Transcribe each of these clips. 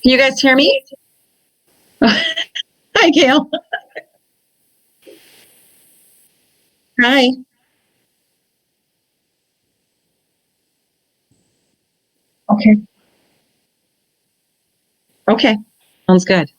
Can you guys hear me? Hi, Gail. Hi. Okay. Okay. Sounds good.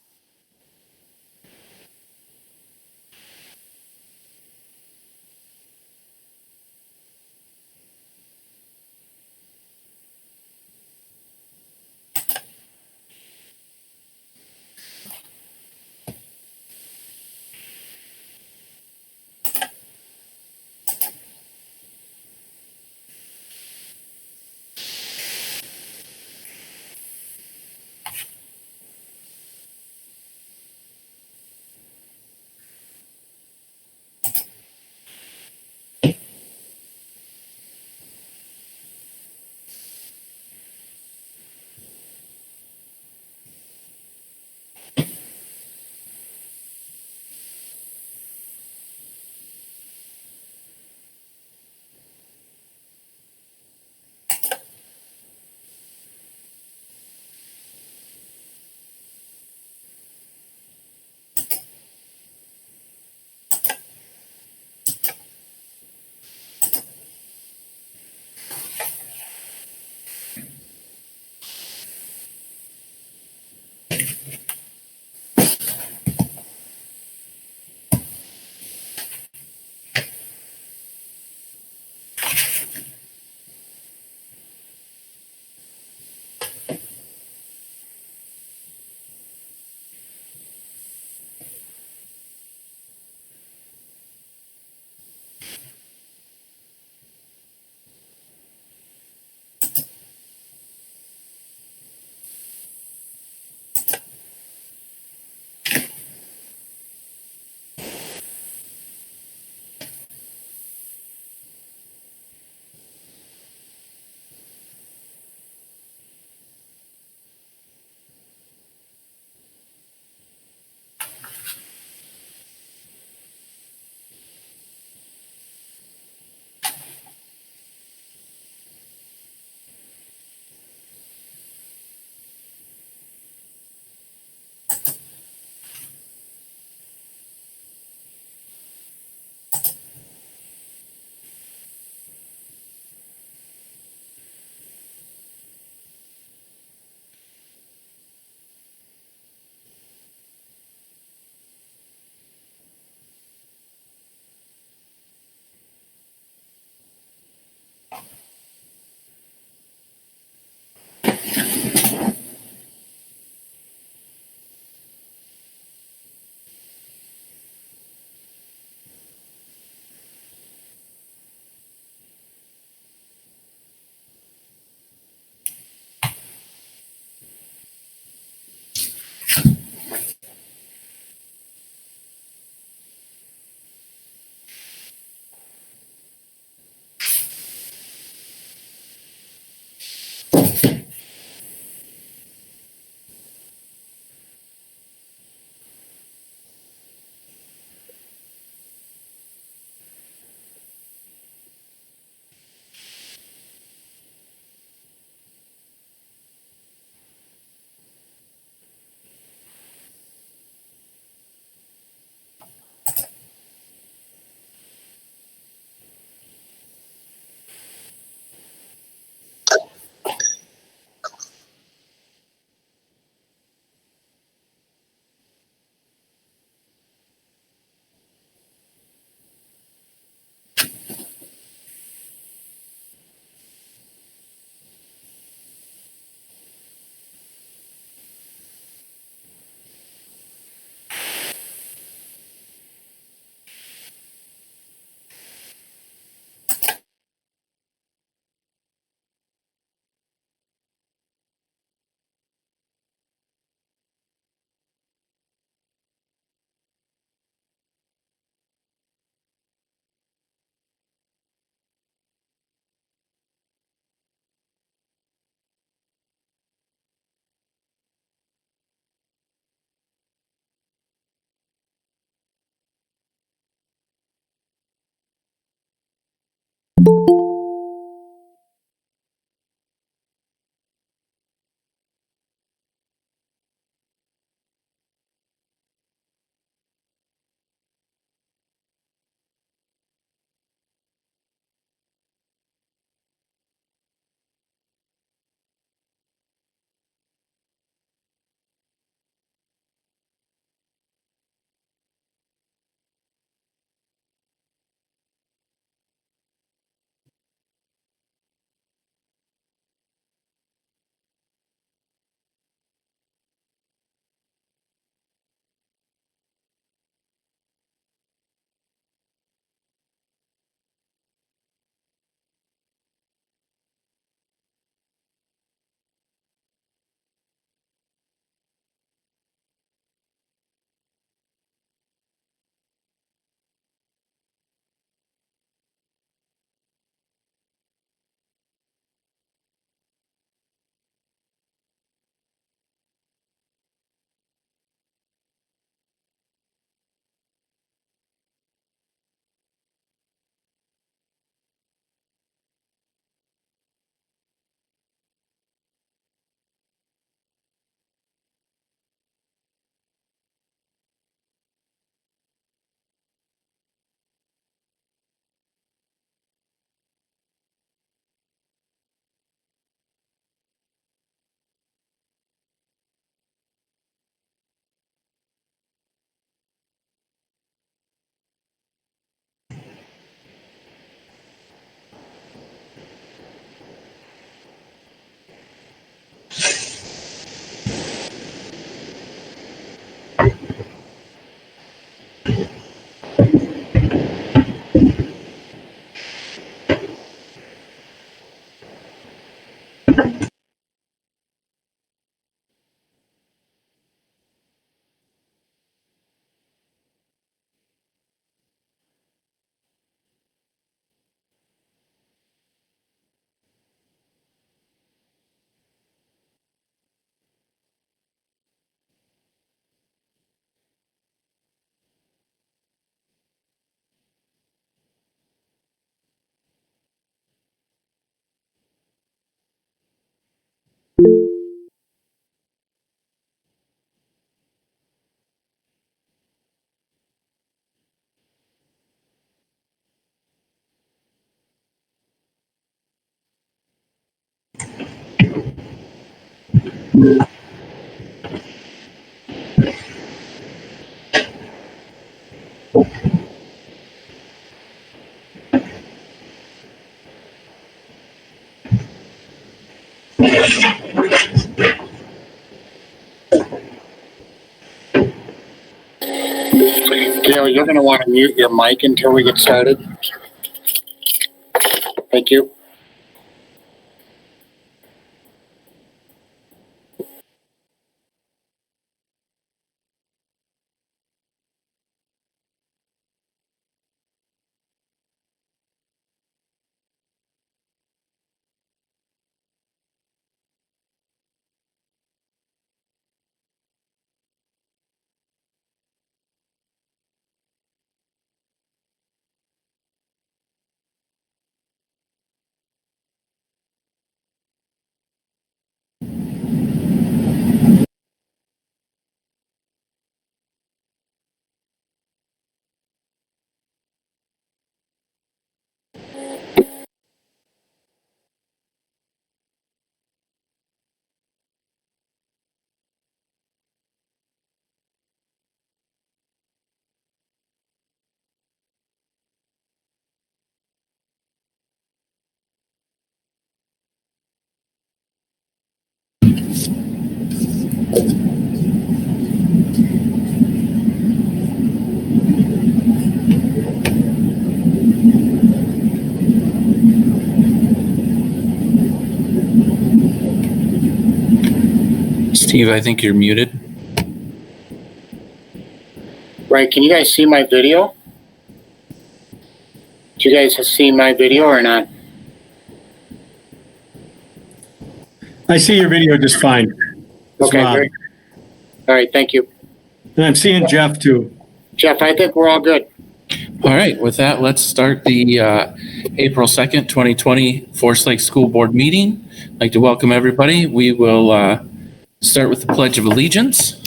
Gail, you're going to want to mute your mic until we get started. Thank you. Steve, I think you're muted. Right, can you guys see my video? Do you guys see my video or not? I see your video just fine. It's Okay, Rob. great. All right, thank you. And I'm seeing Jeff too. Jeff, I think we're all good. All right, with that, let's start the April 2nd, 2020 Forest Lake School Board meeting. I'd like to welcome everybody. We will start with the Pledge of Allegiance.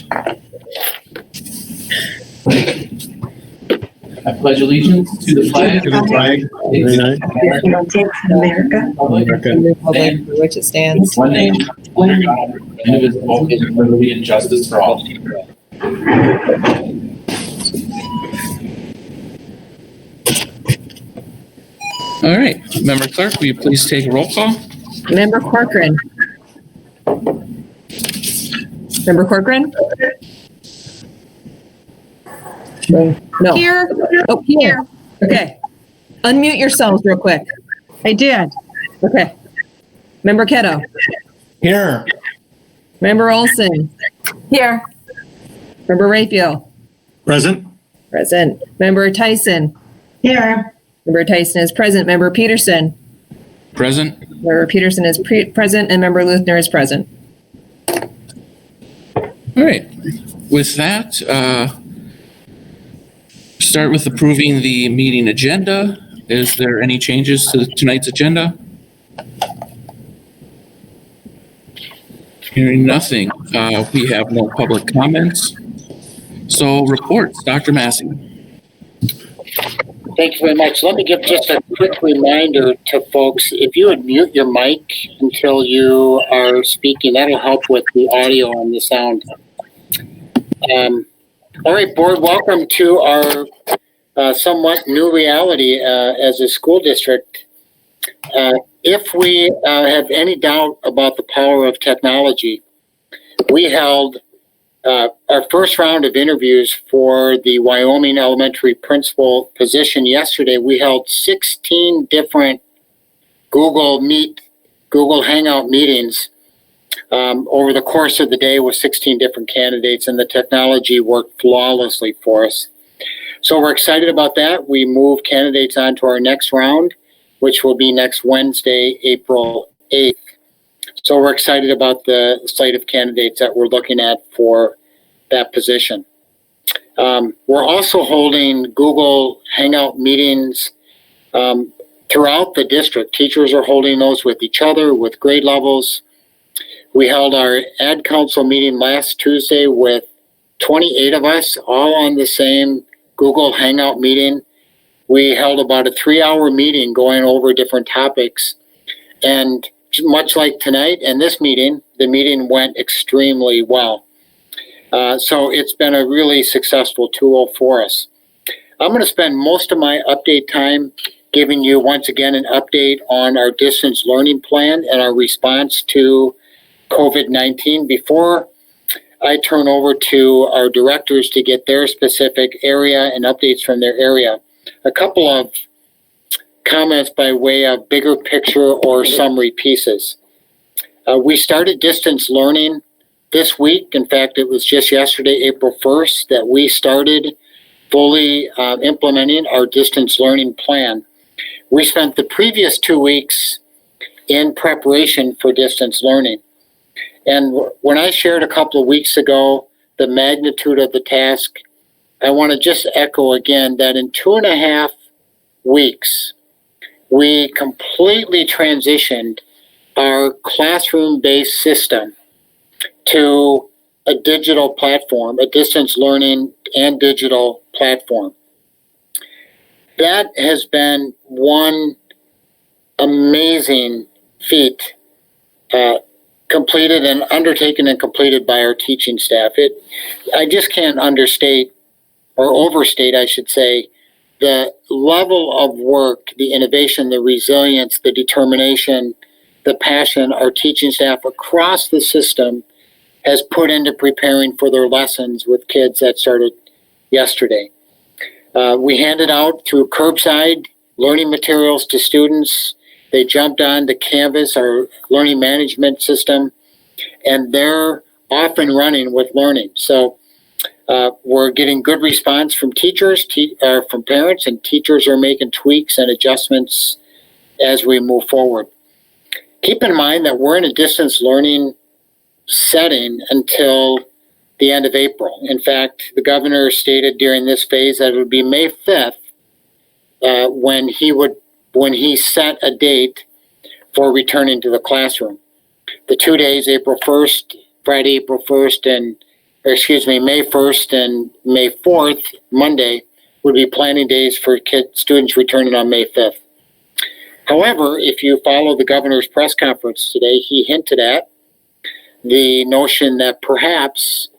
I pledge allegiance to the flag To the flag of the United America. America, and the republic for which it stands, one nation, under God, indivisible, with liberty and justice for all. All right, Member Clerk, will you please take a roll call? Member Corcoran. Member Corcoran? No. Here. Oh, here. Okay. Unmute yourselves real quick. I did. Okay. Member Ketto. Here. Member Olson. Here. Member Raphael. Present. Present. Member Tyson. Here. Member Tyson is present. Member Peterson. Present. Member Peterson is present, and Member Luthner is present. All right, with that, start with approving the meeting agenda. Is there any changes to tonight's agenda? Hearing nothing, we have no public comments. So reports, Dr. Massey. Thank you very much. Let me give just a quick reminder to folks. If you would mute your mic until you are speaking, that'll help with the audio and the sound. All right, board, welcome to our somewhat new reality as a school district. If we have any doubt about the power of technology, we held our first round of interviews for the Wyoming elementary principal position yesterday. We held 16 different Google Google Hangout meetings over the course of the day with 16 different candidates, and the technology worked flawlessly for us. So we're excited about that. We move candidates on to our next round, which will be next Wednesday, April 8th. So we're excited about the slate of candidates that we're looking at for that position. We're also holding Google Hangout meetings throughout the district. Teachers are holding those with each other, with grade levels. We held our Ad Council meeting last Tuesday with 28 of us, all on the same Google Hangout meeting. We held about a 3-hour meeting going over different topics. And much like tonight and this meeting, the meeting went extremely well. So it's been a really successful tool for us. I'm going to spend most of my update time giving you once again an update on our distance learning plan and our response to COVID-19 before I turn over to our directors to get their specific area and updates from their area. A couple of comments by way of bigger picture or summary pieces. We started distance learning this week. In fact, it was just yesterday, April 1st, that we started fully implementing our distance learning plan. We spent the previous 2 weeks in preparation for distance learning. And when I shared a couple of weeks ago the magnitude of the task, I want to just echo again that in 2.5 weeks, we completely transitioned our classroom-based system to a digital platform, a distance learning and digital platform. That has been one amazing feat completed and undertaken and completed by our teaching staff. I just can't understate or overstate, I should say, the level of work, the innovation, the resilience, the determination, the passion our teaching staff across the system has put into preparing for their lessons with kids that started yesterday. We handed out through curbside learning materials to students. They jumped on to Canvas, our learning management system, and they're off and running with learning. So we're getting good response from teachers, from parents, and teachers are making tweaks and adjustments as we move forward. Keep in mind that we're in a distance learning setting until the end of April. In fact, the governor stated during this phase that it would be May 5th when he set a date for returning to the classroom. The 2 days, April 1st, Friday, April 1st, May 1st and May 4th, Monday, would be planning days for students returning on May 5th. However, if you follow the governor's press conference today, he hinted at the notion that perhaps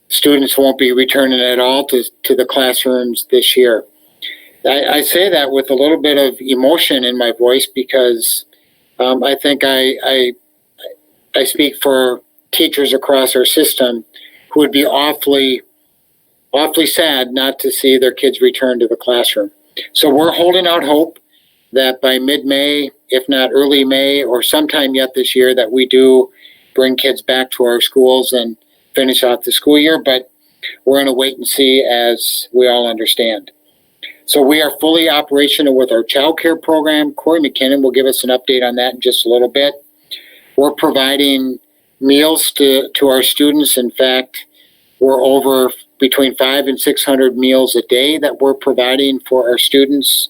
students won't be returning at all to the classrooms this year. I say that with a little bit of emotion in my voice because I think I speak for teachers across our system who would be awfully sad not to see their kids return to the classroom. So we're holding out hope that by mid-May, if not early May, or sometime yet this year, that we do bring kids back to our schools and finish off the school year, but we're going to wait and see as we all understand. So we are fully operational with our child care program. Corey McKinnon will give us an update on that in just a little bit. We're providing meals to our students. In fact, we're over between 500 and 600 meals a day that we're providing for our students.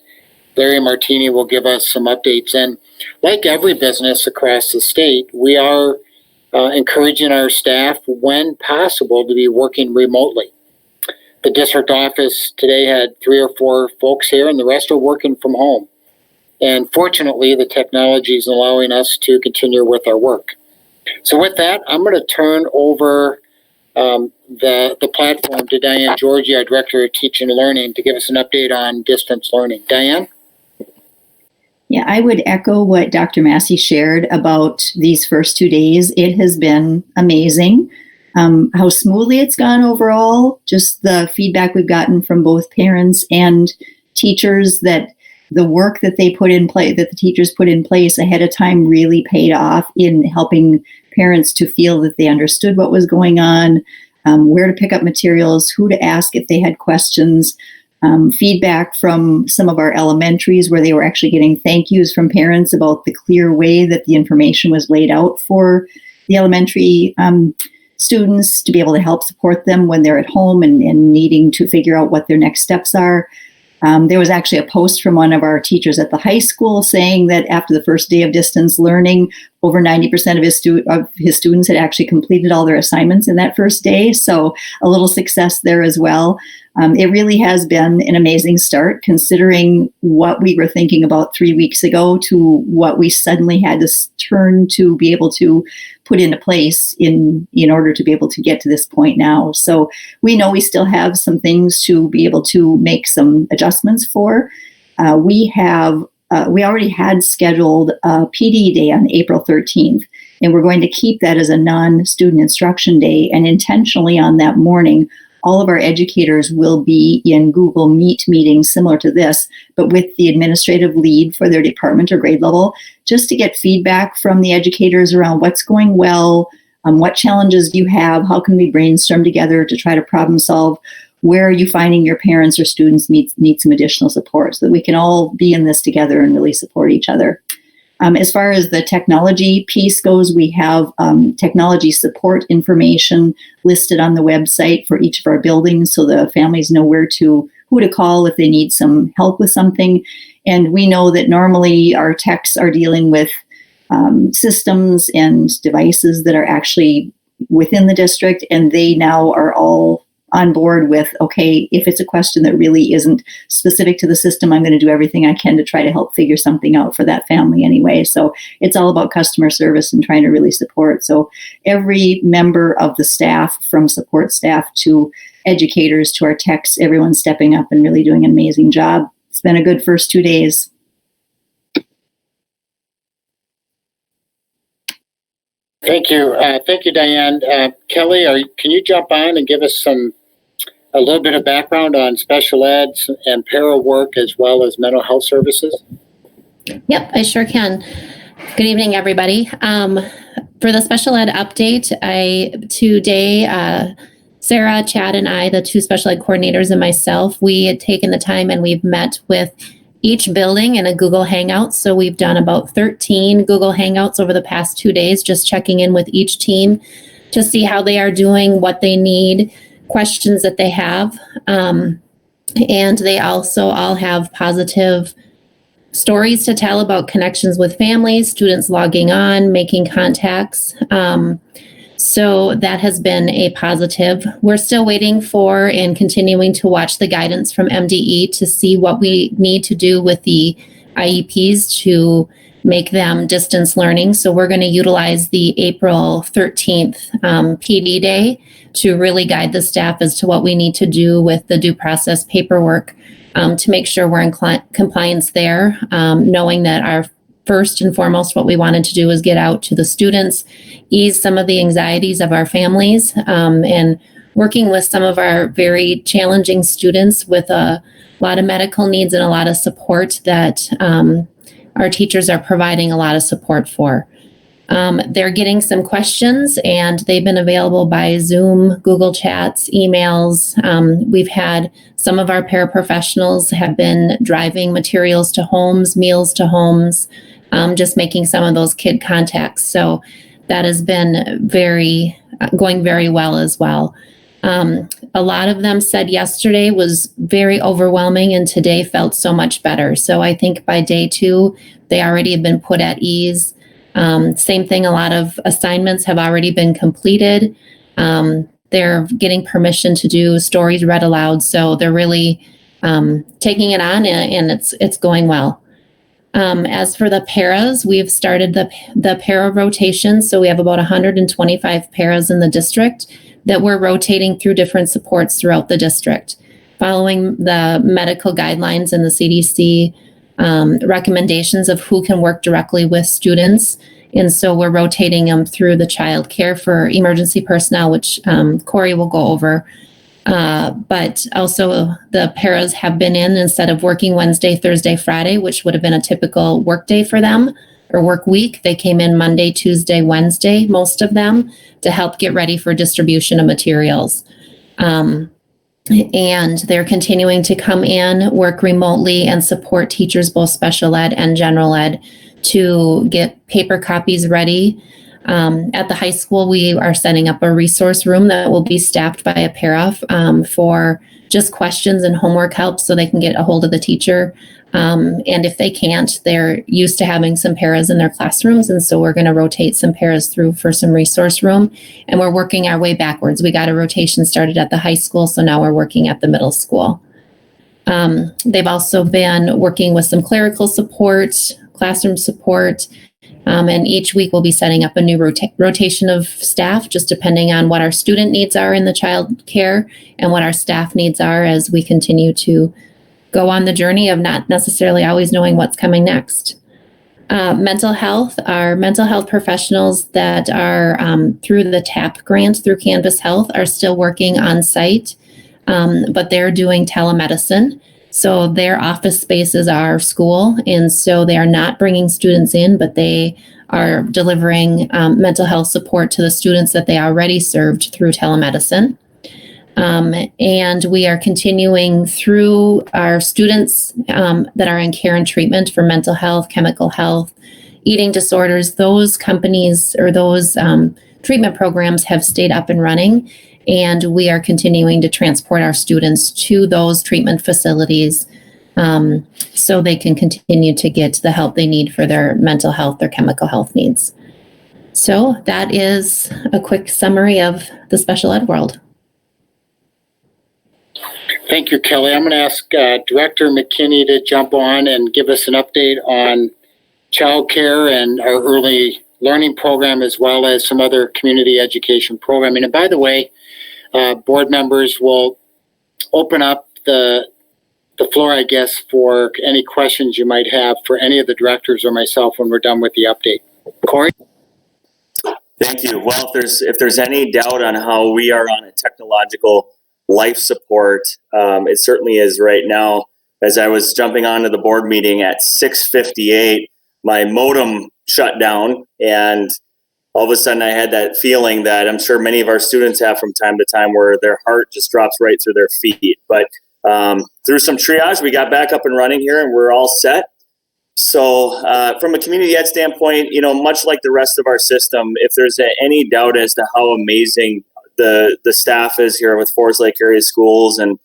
Larry Martini will give us some updates. And like every business across the state, we are encouraging our staff, when possible, to be working remotely. The district office today had 3 or 4 folks here, and the rest are working from home. And fortunately, the technology is allowing us to continue with our work. So with that, I'm going to turn over the platform to Diane Georgie, our Director of Teaching and Learning, to give us an update on distance learning. Diane? Yeah, I would echo what Dr. Massey shared about these first 2 days. It has been amazing how smoothly it's gone overall. Just the feedback we've gotten from both parents and teachers that the work that they put in place, that the teachers put in place ahead of time, really paid off in helping parents to feel that they understood what was going on, where to pick up materials, who to ask if they had questions. Feedback from some of our elementaries where they were actually getting thank yous from parents about the clear way that the information was laid out for the elementary students to be able to help support them when they're at home and needing to figure out what their next steps are. There was actually a post from one of our teachers at the high school saying that after the first day of distance learning, over 90% of his students had actually completed all their assignments in that first day. So a little success there as well. It really has been an amazing start considering what we were thinking about 3 weeks ago to what we suddenly had to turn to be able to put into place in order to be able to get to this point now. So we know we still have some things to be able to make some adjustments for. We already had scheduled a PD day on April 13th, and we're going to keep that as a non-student instruction day. And intentionally on that morning, all of our educators will be in Google Meet meetings similar to this, but with the administrative lead for their department or grade level, just to get feedback from the educators around what's going well, what challenges do you have, how can we brainstorm together to try to problem solve, where are you finding your parents or students need some additional support so that we can all be in this together and really support each other. As far as the technology piece goes, we have technology support information listed on the website for each of our buildings so the families know who to call if they need some help with something. And we know that normally our techs are dealing with systems and devices that are actually within the district, and they now are all on board with, okay, if it's a question that really isn't specific to the system, I'm going to do everything I can to try to help figure something out for that family anyway. So it's all about customer service and trying to really support. So every member of the staff, from support staff to educators to our techs, everyone's stepping up and really doing an amazing job. It's been a good first 2 days. Thank you. Thank you, Diane. Kelly, can you jump on and give us a little bit of background on special ed and para work as well as mental health services? Yep, I sure can. Good evening, everybody. For the special ed update, today, Sarah, Chad, and I, the two special ed coordinators and myself, we had taken the time and we've met with each building in a Google Hangout. So we've done about 13 Google Hangouts over the past 2 days, just checking in with each team to see how they are doing, what they need, questions that they have. And they also all have positive stories to tell about connections with families, students logging on, making contacts. So that has been a positive. We're still waiting for and continuing to watch the guidance from MDE to see what we need to do with the IEPs to make them distance learning. So we're going to utilize the April 13th PD day to really guide the staff as to what we need to do with the due process paperwork to make sure we're in compliance there, knowing that our first and foremost, what we wanted to do was get out to the students, ease some of the anxieties of our families, and working with some of our very challenging students with a lot of medical needs and a lot of support that our teachers are providing a lot of support for. They're getting some questions and they've been available by Zoom, Google Chats, emails. We've had some of our paraprofessionals have been driving materials to homes, meals to homes, just making some of those kid contacts. So that has been going very well as well. A lot of them said yesterday was very overwhelming and today felt so much better. So I think by day 2, they already have been put at ease. Same thing, a lot of assignments have already been completed. They're getting permission to do stories read aloud. So they're really taking it on and it's going well. As for the paras, we've started the para rotation. So we have about 125 paras in the district that we're rotating through different supports throughout the district, following the medical guidelines and the CDC recommendations of who can work directly with students. And so we're rotating them through the child care for emergency personnel, which Corey will go over. But also the paras have been in instead of working Wednesday, Thursday, Friday, which would have been a typical work day for them or work week. They came in Monday, Tuesday, Wednesday, most of them, to help get ready for distribution of materials. And they're continuing to come in, work remotely, and support teachers, both special ed and general ed, to get paper copies ready. At the high school, we are setting up a resource room that will be staffed by a para for just questions and homework help so they can get a hold of the teacher. And if they can't, they're used to having some paras in their classrooms. And so we're going to rotate some paras through for some resource room. And we're working our way backwards. We got a rotation started at the high school, so now we're working at the middle school. They've also been working with some clerical support, classroom support, and each week we'll be setting up a new rotation of staff, just depending on what our student needs are in the child care and what our staff needs are as we continue to go on the journey of not necessarily always knowing what's coming next. Mental health, our mental health professionals that are through the TAP grant through Canvas Health are still working on site, but they're doing telemedicine. So their office space is our school, and so they are not bringing students in, but they are delivering mental health support to the students that they already served through telemedicine. And we are continuing through our students that are in care and treatment for mental health, chemical health, eating disorders. Those companies or those treatment programs have stayed up and running. And we are continuing to transport our students to those treatment facilities so they can continue to get the help they need for their mental health, their chemical health needs. So that is a quick summary of the special ed world. Thank you, Kelly. I'm going to ask Director McKinney to jump on and give us an update on childcare and our early learning program, as well as some other community education programming. And by the way, board members will open up the floor, I guess, for any questions you might have for any of the directors or myself when we're done with the update. Corey? Thank you. Well, if there's any doubt on how we are on a technological life support, it certainly is right now. As I was jumping onto the board meeting at 6:58, my modem shut down, and all of a sudden I had that feeling that I'm sure many of our students have from time to time, where their heart just drops right through their feet. But through some triage, we got back up and running here, and we're all set. So from a community ed standpoint, much like the rest of our system, if there's any doubt as to how amazing the staff is here with Forest Lake Area Schools and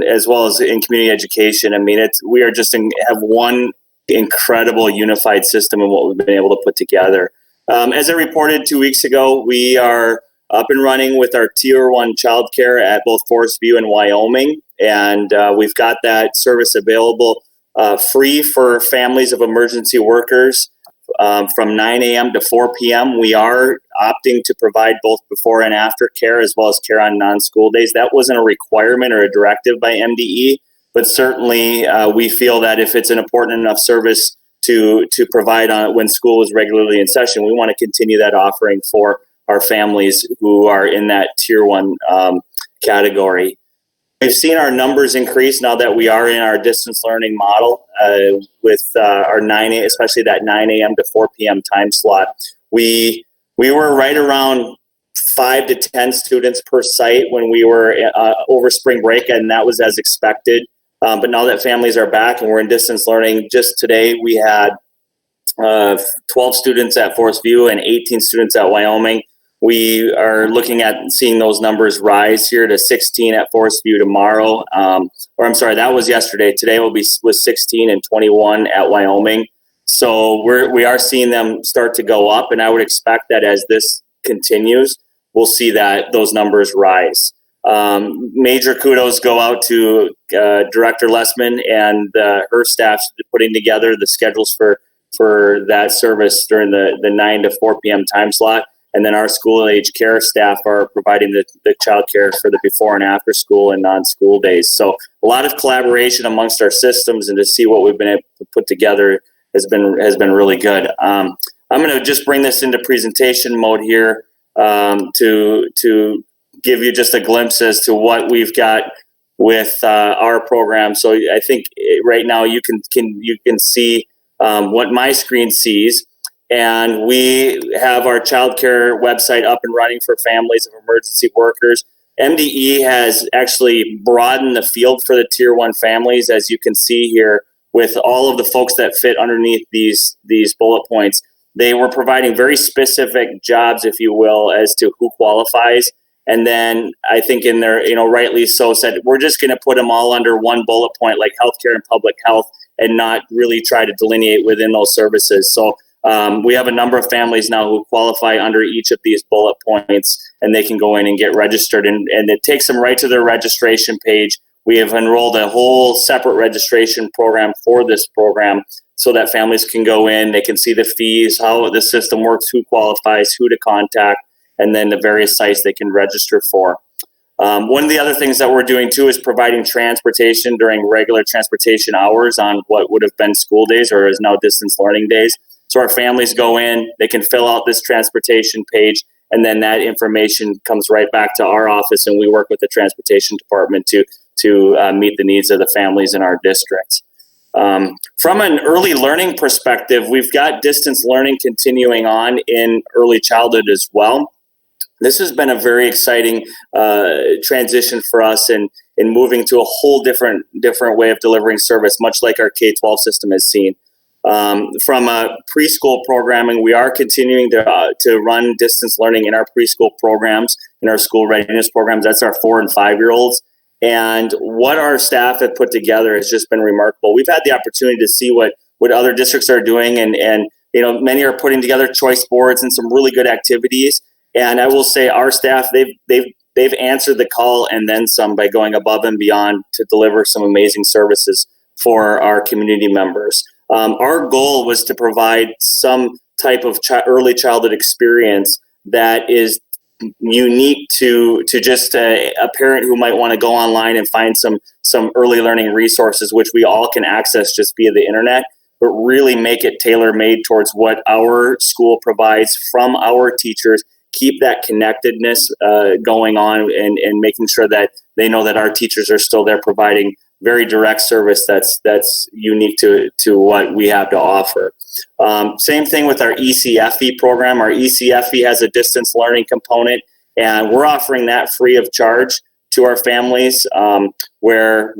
as well as in community education, I mean, we are just have one incredible unified system in what we've been able to put together. As I reported 2 weeks ago, we are up and running with our Tier 1 childcare at both Forest View and Wyoming, and we've got that service available free for families of emergency workers from 9 a.m. to 4 p.m. We are opting to provide both before and after care, as well as care on non-school days. That wasn't a requirement or a directive by MDE, but certainly we feel that if it's an important enough service to provide on when school is regularly in session, we want to continue that offering for our families who are in that Tier 1 category. We've seen our numbers increase now that we are in our distance learning model with our especially that 9 a.m. to 4 p.m. time slot. We were right around 5 to 10 students per site when we were over spring break, and that was as expected. But now that families are back and we're in distance learning, just today we had 12 students at Forest View and 18 students at Wyoming. We are looking at seeing those numbers rise here to 16 at Forest View tomorrow. That was yesterday. Today will be with 16 and 21 at Wyoming. So we are seeing them start to go up, and I would expect that as this continues, we'll see that those numbers rise. Major kudos go out to Director Lessman and her staff putting together the schedules for that service during the 9 to 4 p.m. time slot. And then our school age care staff are providing the child care for the before and after school and non-school days. So a lot of collaboration amongst our systems, and to see what we've been able to put together has been really good. I'm going to just bring this into presentation mode here to give you just a glimpse as to what we've got with our program. So I think right now you can see what my screen sees. And we have our childcare website up and running for families of emergency workers. MDE has actually broadened the field for the Tier 1 families, as you can see here, with all of the folks that fit underneath these bullet points. They were providing very specific jobs, if you will, as to who qualifies. And then I think in there, rightly so, said, we're just going to put them all under one bullet point, like healthcare and public health, and not really try to delineate within those services. So we have a number of families now who qualify under each of these bullet points, and they can go in and get registered. And it takes them right to their registration page. We have enrolled a whole separate registration program for this program so that families can go in, they can see the fees, how the system works, who qualifies, who to contact, and then the various sites they can register for. One of the other things that we're doing too is providing transportation during regular transportation hours on what would have been school days or is now distance learning days. So our families go in, they can fill out this transportation page, and then that information comes right back to our office, and we work with the transportation department to meet the needs of the families in our district. From an early learning perspective, we've got distance learning continuing on in early childhood as well. This has been a very exciting transition for us in moving to a whole different way of delivering service, much like our K-12 system has seen. From a preschool programming, we are continuing to run distance learning in our preschool programs, in our school readiness programs. That's our 4 and 5-year-olds. And what our staff have put together has just been remarkable. We've had the opportunity to see what other districts are doing, and many are putting together choice boards and some really good activities. And I will say our staff, they've answered the call and then some by going above and beyond to deliver some amazing services for our community members. Our goal was to provide some type of early childhood experience that is unique to just a parent who might want to go online and find some early learning resources, which we all can access just via the internet, but really make it tailor-made towards what our school provides from our teachers, keep that connectedness going on, and making sure that they know that our teachers are still there providing very direct service that's unique to what we have to offer. Same thing with our ECFE program. Our ECFE has a distance learning component, and we're offering that free of charge to our families, where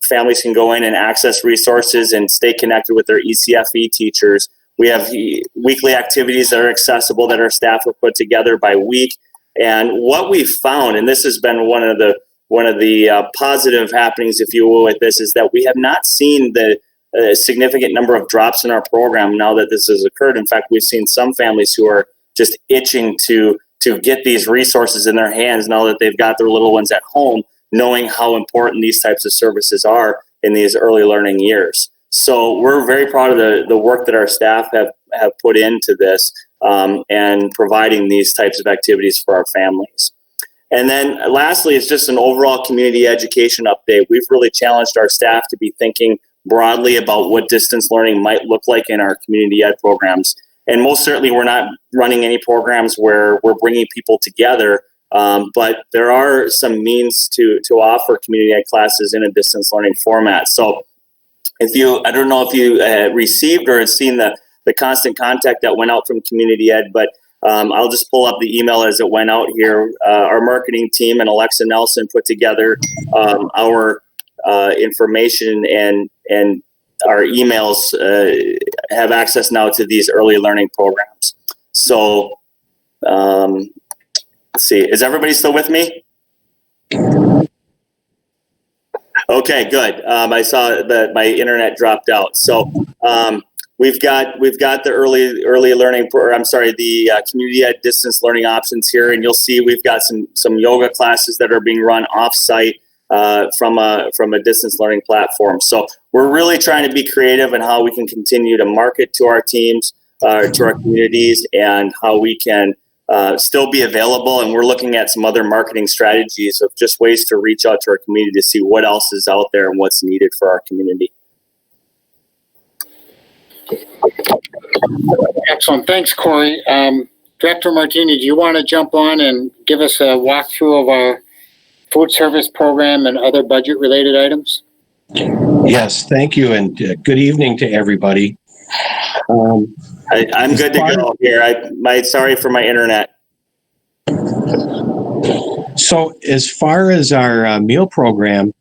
families can go in and access resources and stay connected with their ECFE teachers. We have weekly activities that are accessible that our staff have put together by week. And what we've found, and this has been one of the positive happenings, if you will, with this, is that we have not seen the significant number of drops in our program now that this has occurred. In fact, we've seen some families who are just itching to get these resources in their hands now that they've got their little ones at home, knowing how important these types of services are in these early learning years. So we're very proud of the work that our staff have put into this and providing these types of activities for our families. And then lastly, it's just an overall community education update. We've really challenged our staff to be thinking broadly about what distance learning might look like in our community ed programs. And most certainly, we're not running any programs where we're bringing people together, but there are some means to offer community ed classes in a distance learning format. So I don't know if you received or have seen the constant contact that went out from community ed, but I'll just pull up the email as it went out here. Our marketing team and Alexa Nelson put together our information, and our emails have access now to these early learning programs. So let's see, is everybody still with me? Okay, good. I saw that my internet dropped out. So we've got the early learning, the community ed distance learning options here, and you'll see we've got some yoga classes that are being run off-site from a distance learning platform. So we're really trying to be creative in how we can continue to market to our teams, to our communities, and how we can still be available. And we're looking at some other marketing strategies of just ways to reach out to our community to see what else is out there and what's needed for our community. Excellent. Thanks, Corey. Director Martini, do you want to jump on and give us a walkthrough of our food service program and other budget-related items? Yes, thank you, and good evening to everybody. I'm good to go here. Sorry for my internet. So as far as our meal program,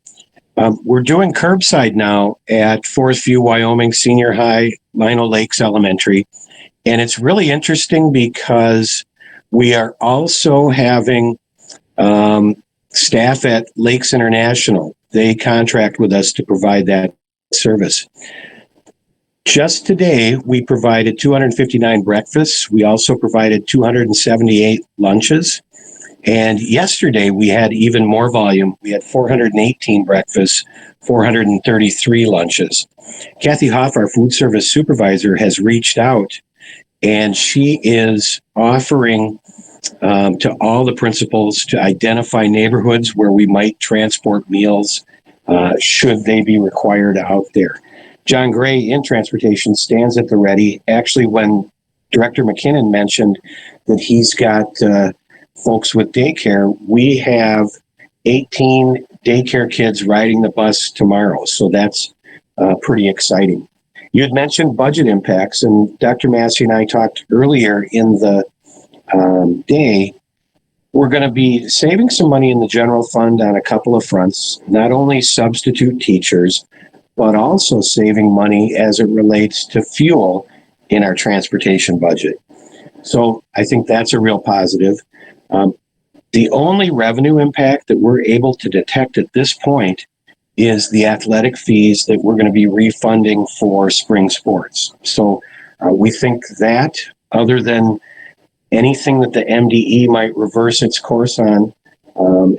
we're doing curbside now at Forest View, Wyoming Senior High, Lino Lakes Elementary. And it's really interesting because we are also having staff at Lakes International. They contract with us to provide that service. Just today, we provided 259 breakfasts. We also provided 278 lunches. And yesterday, we had even more volume. We had 418 breakfasts, 433 lunches. Kathy Hoff, our food service supervisor, has reached out, and she is offering to all the principals to identify neighborhoods where we might transport meals should they be required out there. John Gray in transportation stands at the ready. Actually, when Director McKinnon mentioned that he's got folks with daycare, we have 18 daycare kids riding the bus tomorrow. So that's pretty exciting. You had mentioned budget impacts, and Dr. Massey and I talked earlier in the day. We're going to be saving some money in the general fund on a couple of fronts, not only substitute teachers, but also saving money as it relates to fuel in our transportation budget. So I think that's a real positive. The only revenue impact that we're able to detect at this point is the athletic fees that we're going to be refunding for spring sports. So we think that, other than anything that the MDE might reverse its course on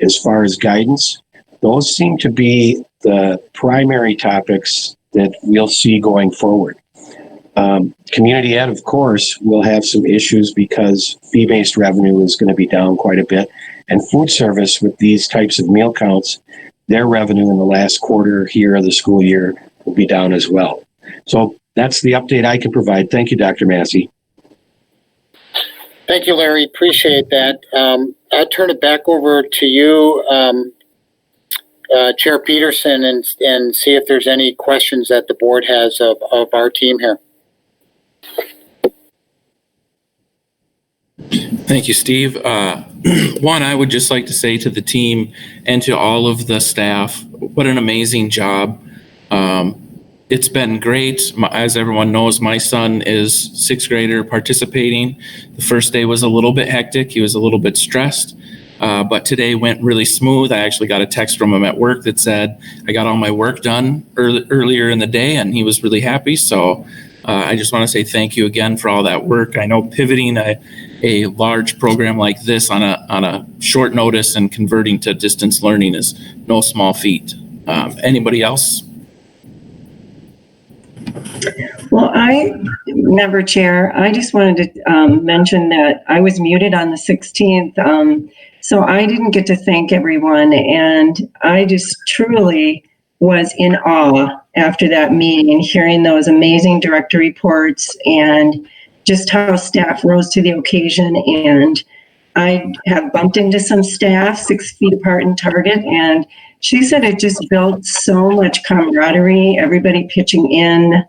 as far as guidance, those seem to be the primary topics that we'll see going forward. Community ed, of course, will have some issues because fee-based revenue is going to be down quite a bit. And food service, with these types of meal counts, their revenue in the last quarter here of the school year will be down as well. So that's the update I can provide. Thank you, Dr. Massey. Thank you, Larry. Appreciate that. I'll turn it back over to you, Chair Peterson, and see if there's any questions that the board has of our team here. Thank you, Steve. One, I would just like to say to the team and to all of the staff, what an amazing job. It's been great. As everyone knows, my son is sixth grader participating. The first day was a little bit hectic. He was a little bit stressed, but today went really smooth. I actually got a text from him at work that said, I got all my work done earlier in the day, and he was really happy. So I just want to say thank you again for all that work. I know pivoting a large program like this on a short notice and converting to distance learning is no small feat. Anybody else? Well, Member Chair, I just wanted to mention that I was muted on the 16th, so I didn't get to thank everyone, and I just truly was in awe after that meeting, hearing those amazing director reports and just how staff rose to the occasion. And I have bumped into some staff 6 feet apart in Target, and she said it just built so much camaraderie, everybody pitching in.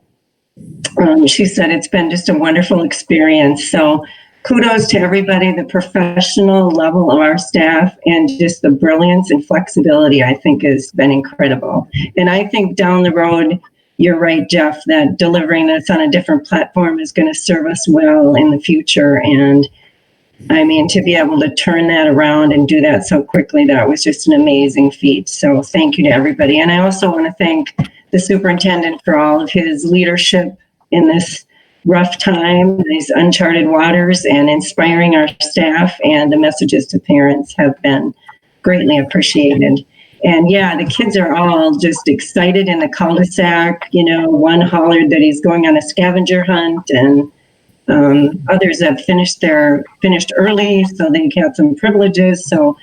She said it's been just a wonderful experience. So kudos to everybody, the professional level of our staff, and just the brilliance and flexibility, I think, has been incredible. And I think down the road, you're right, Jeff, that delivering this on a different platform is going to serve us well in the future. And I mean, to be able to turn that around and do that so quickly, that was just an amazing feat. So thank you to everybody. And I also want to thank the superintendent for all of his leadership in this rough time, these uncharted waters, and inspiring our staff, and the messages to parents have been greatly appreciated. And yeah, the kids are all just excited in the cul-de-sac. You know, one hollered that he's going on a scavenger hunt, and others have finished early, so they got some privileges. So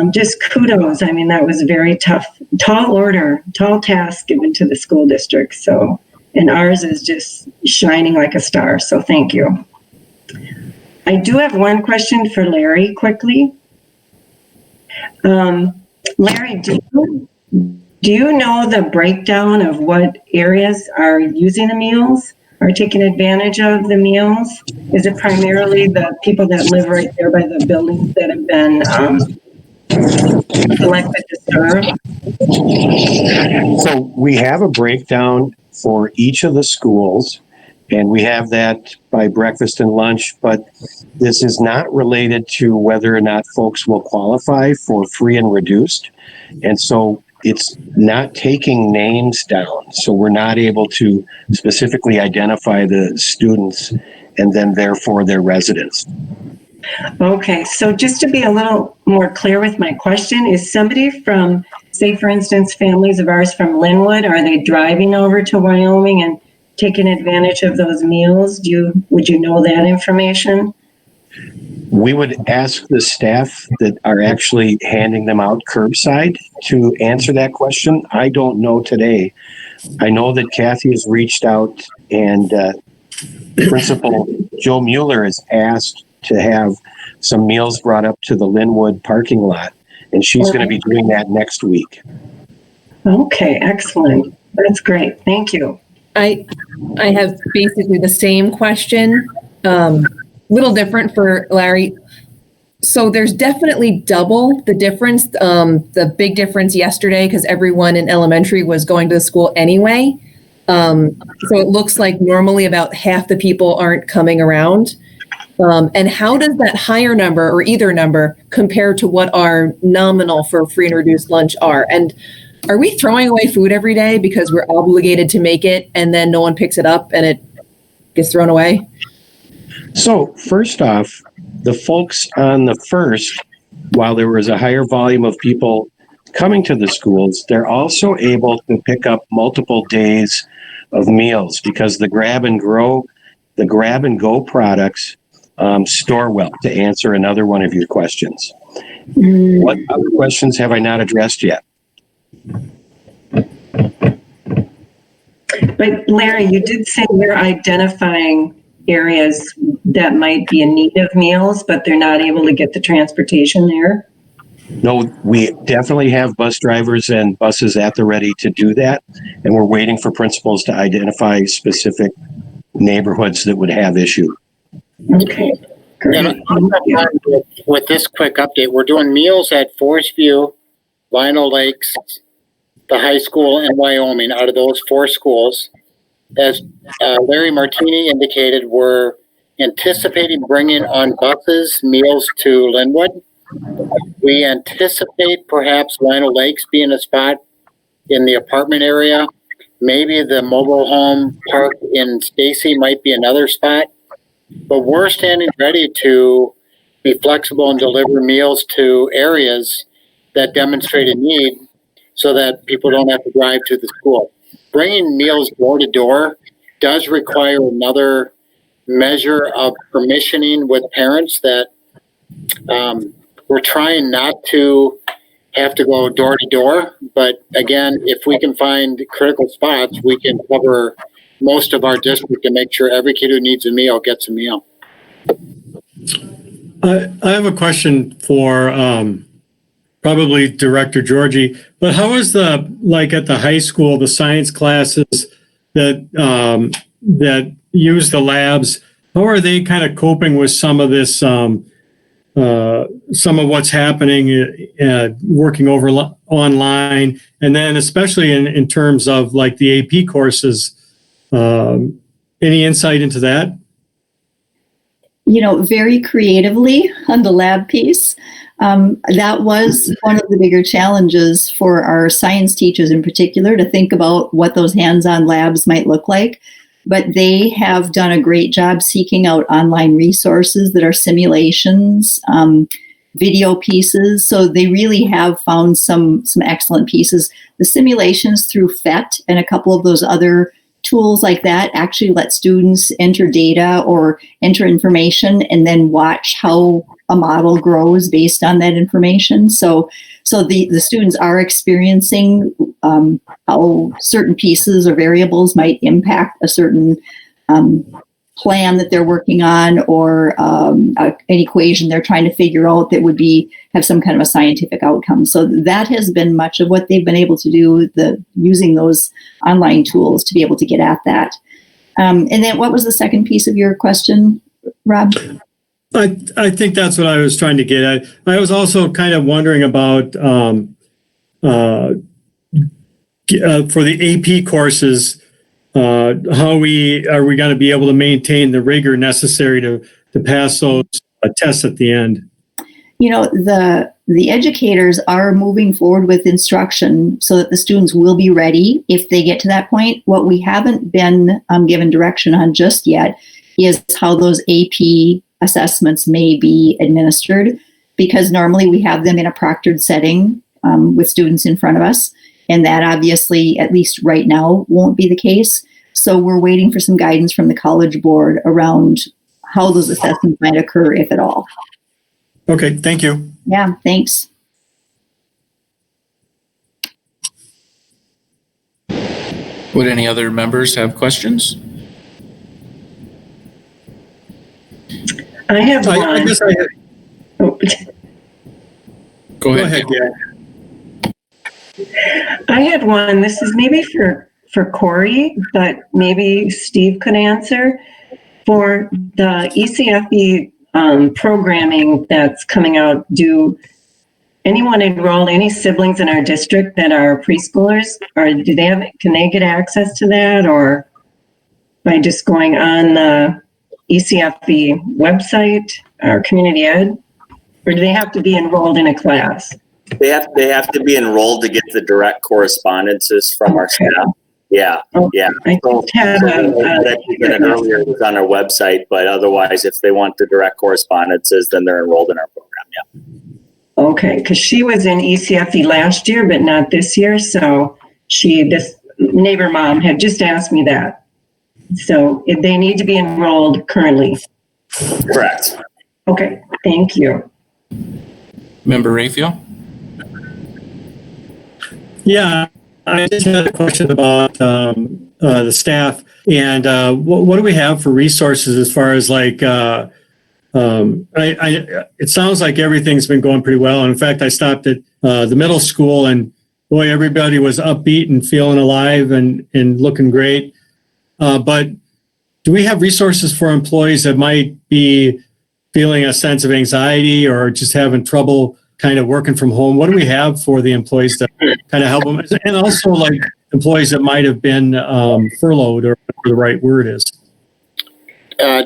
just kudos. I mean, that was a very tall task given to the school district. So, and ours is just shining like a star. So thank you. I do have one question for Larry quickly. Larry, do you know the breakdown of what areas are using the meals, are taking advantage of the meals? Is it primarily the people that live right there by the buildings that have been selected to serve? So we have a breakdown for each of the schools, and we have that by breakfast and lunch, but this is not related to whether or not folks will qualify for free and reduced. And so it's not taking names down. So we're not able to specifically identify the students and then therefore their residents. Okay, so just to be a little more clear with my question, is somebody from, say for instance, families of ours from Linwood, are they driving over to Wyoming and taking advantage of those meals? Would you know that information? We would ask the staff that are actually handing them out curbside to answer that question. I don't know today. I know that Kathy has reached out, and Principal Joe Mueller has asked to have some meals brought up to the Linwood parking lot, and she's going to be doing that next week. Okay, excellent. That's great. Thank you. I have basically the same question, little different for Larry. So there's definitely double the difference, the big difference yesterday, because everyone in elementary was going to the school anyway. So it looks like normally about half the people aren't coming around. And how does that higher number or either number compare to what our nominal for free and reduced lunch are? And are we throwing away food every day because we're obligated to make it and then no one picks it up and it gets thrown away? So first off, the folks on the first, while there was a higher volume of people coming to the schools, they're also able to pick up multiple days of meals because the grab and go products store well, to answer another one of your questions. What other questions have I not addressed yet? But Larry, you did say you're identifying areas that might be in need of meals, but they're not able to get the transportation there. No, we definitely have bus drivers and buses at the ready to do that. And we're waiting for principals to identify specific neighborhoods that would have issue. Okay, great. And with this quick update, we're doing meals at Forest View, Vinyl Lakes, the high school, and Wyoming. Out of those 4 schools, as Larry Martini indicated, we're anticipating bringing on buses meals to Linwood. We anticipate perhaps Vinyl Lakes being a spot in the apartment area. Maybe the mobile home park in Stacy might be another spot. But we're standing ready to be flexible and deliver meals to areas that demonstrate a need so that people don't have to drive to the school. Bringing meals door to door does require another measure of permissioning with parents that we're trying not to have to go door to door. But again, if we can find critical spots, we can cover most of our district to make sure every kid who needs a meal gets a meal. I have a question for probably Director Georgie, but how is like at the high school, the science classes that use the labs, how are they kind of coping with some of this, some of what's happening, working over online, and then especially in terms of like the AP courses? Any insight into that? Very creatively on the lab piece. That was one of the bigger challenges for our science teachers in particular, to think about what those hands-on labs might look like. But they have done a great job seeking out online resources that are simulations, video pieces. So they really have found some excellent pieces. The simulations through PhET and a couple of those other tools like that actually let students enter data or enter information and then watch how a model grows based on that information. So the students are experiencing how certain pieces or variables might impact a certain plan that they're working on or an equation they're trying to figure out that would have some kind of a scientific outcome. So that has been much of what they've been able to do, using those online tools to be able to get at that. And then what was the second piece of your question, Rob? I think that's what I was trying to get at. I was also kind of wondering about for the AP courses, how are we going to be able to maintain the rigor necessary to pass those tests at the end? You know, the educators are moving forward with instruction so that the students will be ready if they get to that point. What we haven't been given direction on just yet is how those AP assessments may be administered, because normally we have them in a proctored setting with students in front of us. And that obviously, at least right now, won't be the case. So we're waiting for some guidance from the College Board around how those assessments might occur, if at all. Okay, thank you. Yeah, thanks. Would any other members have questions? I have I one. guess I have. Oh, Go Go ahead. ahead, yeah. I had one. This is maybe for Corey, but maybe Steve could answer. For the ECFE programming that's coming out, do anyone enroll any siblings in our district that are preschoolers, or can they get access to that, or by just going on the ECFE website or community ed, or do they have to be enrolled in a class? They have to be enrolled to get the direct correspondences from our staff. Yeah, yeah. I just had That you did it earlier was on our website, but otherwise, if they want the direct correspondences, then they're enrolled in our program. Yeah. Okay, because she was in ECFE last year, but not this year. So this neighbor mom had just asked me that. So if they need to be enrolled currently. Correct. Okay, thank you. Member Raphael? Yeah, I just had a question about the staff and what do we have for resources as far as like, it sounds like everything's been going pretty well. And in fact, I stopped at the middle school and boy, everybody was upbeat and feeling alive and looking great. But do we have resources for employees that might be feeling a sense of anxiety or just having trouble kind of working from home? What do we have for the employees to kind of help them? And also like employees that might have been furloughed, or whatever the right word is.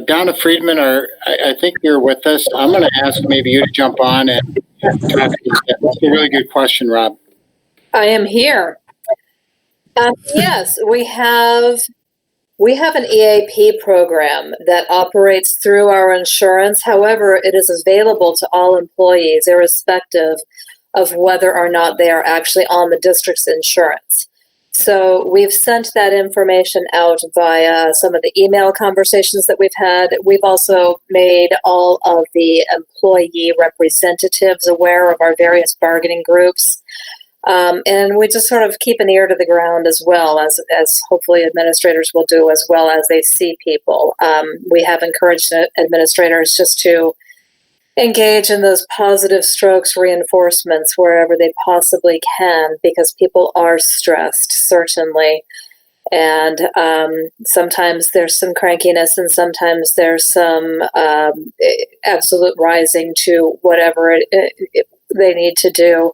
Donna Friedman, I think you're with us. I'm going to ask maybe you to jump on and talk to us. That's a really good question, Rob. I am here. Yes, we have an EAP program that operates through our insurance. However, it is available to all employees, irrespective of whether or not they are actually on the district's insurance. So we've sent that information out via some of the email conversations that we've had. We've also made all of the employee representatives aware of our various bargaining groups. And we just sort of keep an ear to the ground as well as hopefully administrators will do as well as they see people. We have encouraged administrators just to engage in those positive strokes reinforcements wherever they possibly can, because people are stressed, certainly. And sometimes there's some crankiness and sometimes there's some absolute rising to whatever they need to do.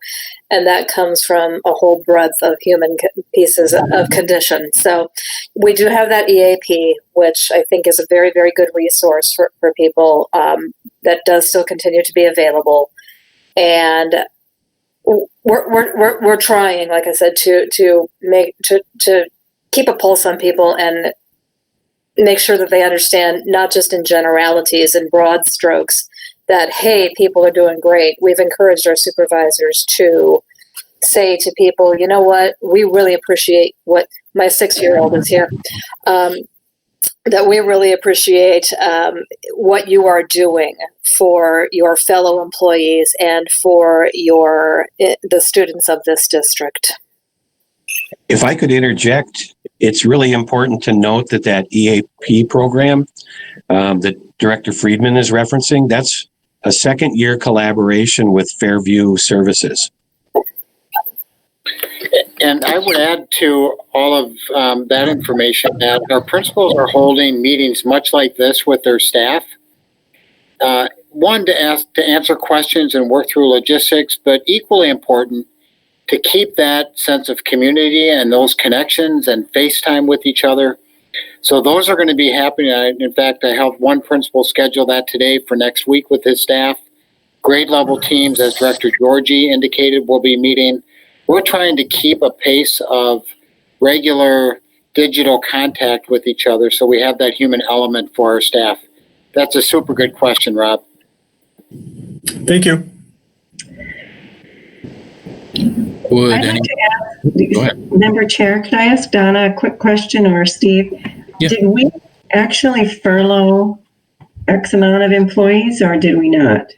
And that comes from a whole breadth of human pieces of condition. So we do have that EAP, which I think is a very, very good resource for people that does still continue to be available. And we're trying, like I said, to keep a pulse on people and make sure that they understand, not just in generalities and broad strokes, that, hey, people are doing great. We've encouraged our supervisors to say to people, you know what, we really appreciate what my 6-year-old is here, that we really appreciate what you are doing for your fellow employees and for the students of this district. If I could interject, It's really important to note that that EAP program that Director Friedman is referencing, that's a second-year collaboration with Fairview Services. And I would add to all of that information that our principals are holding meetings much like this with their staff. One, to answer questions and work through logistics, but equally important, to keep that sense of community and those connections and FaceTime with each other. So those are going to be happening. In fact, I helped one principal schedule that today for next week with his staff. Grade level teams, as Director Georgie indicated, will be meeting. We're trying to keep a pace of regular digital contact with each other so we have that human element for our staff. That's a super good question, Rob. Thank you. Would I'd any, like to go ask, ahead. Member Chair, could I ask Donna a quick question, or Steve? Yeah. Did we actually furlough X amount of employees, or did we not?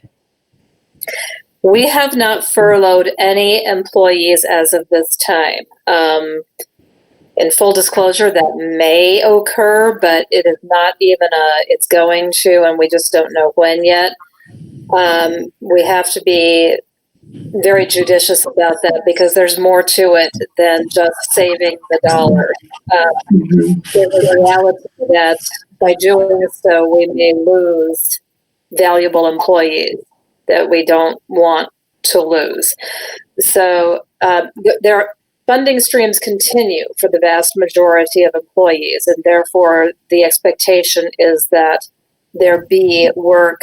We have not furloughed any employees as of this time. In full disclosure, that may occur, but it is not even it's going to, and we just don't know when yet. We have to be very judicious about that because there's more to it than just saving the dollar. There's a reality that by doing so, we may lose valuable employees that we don't want to lose. So their funding streams continue for the vast majority of employees, and therefore the expectation is that there be work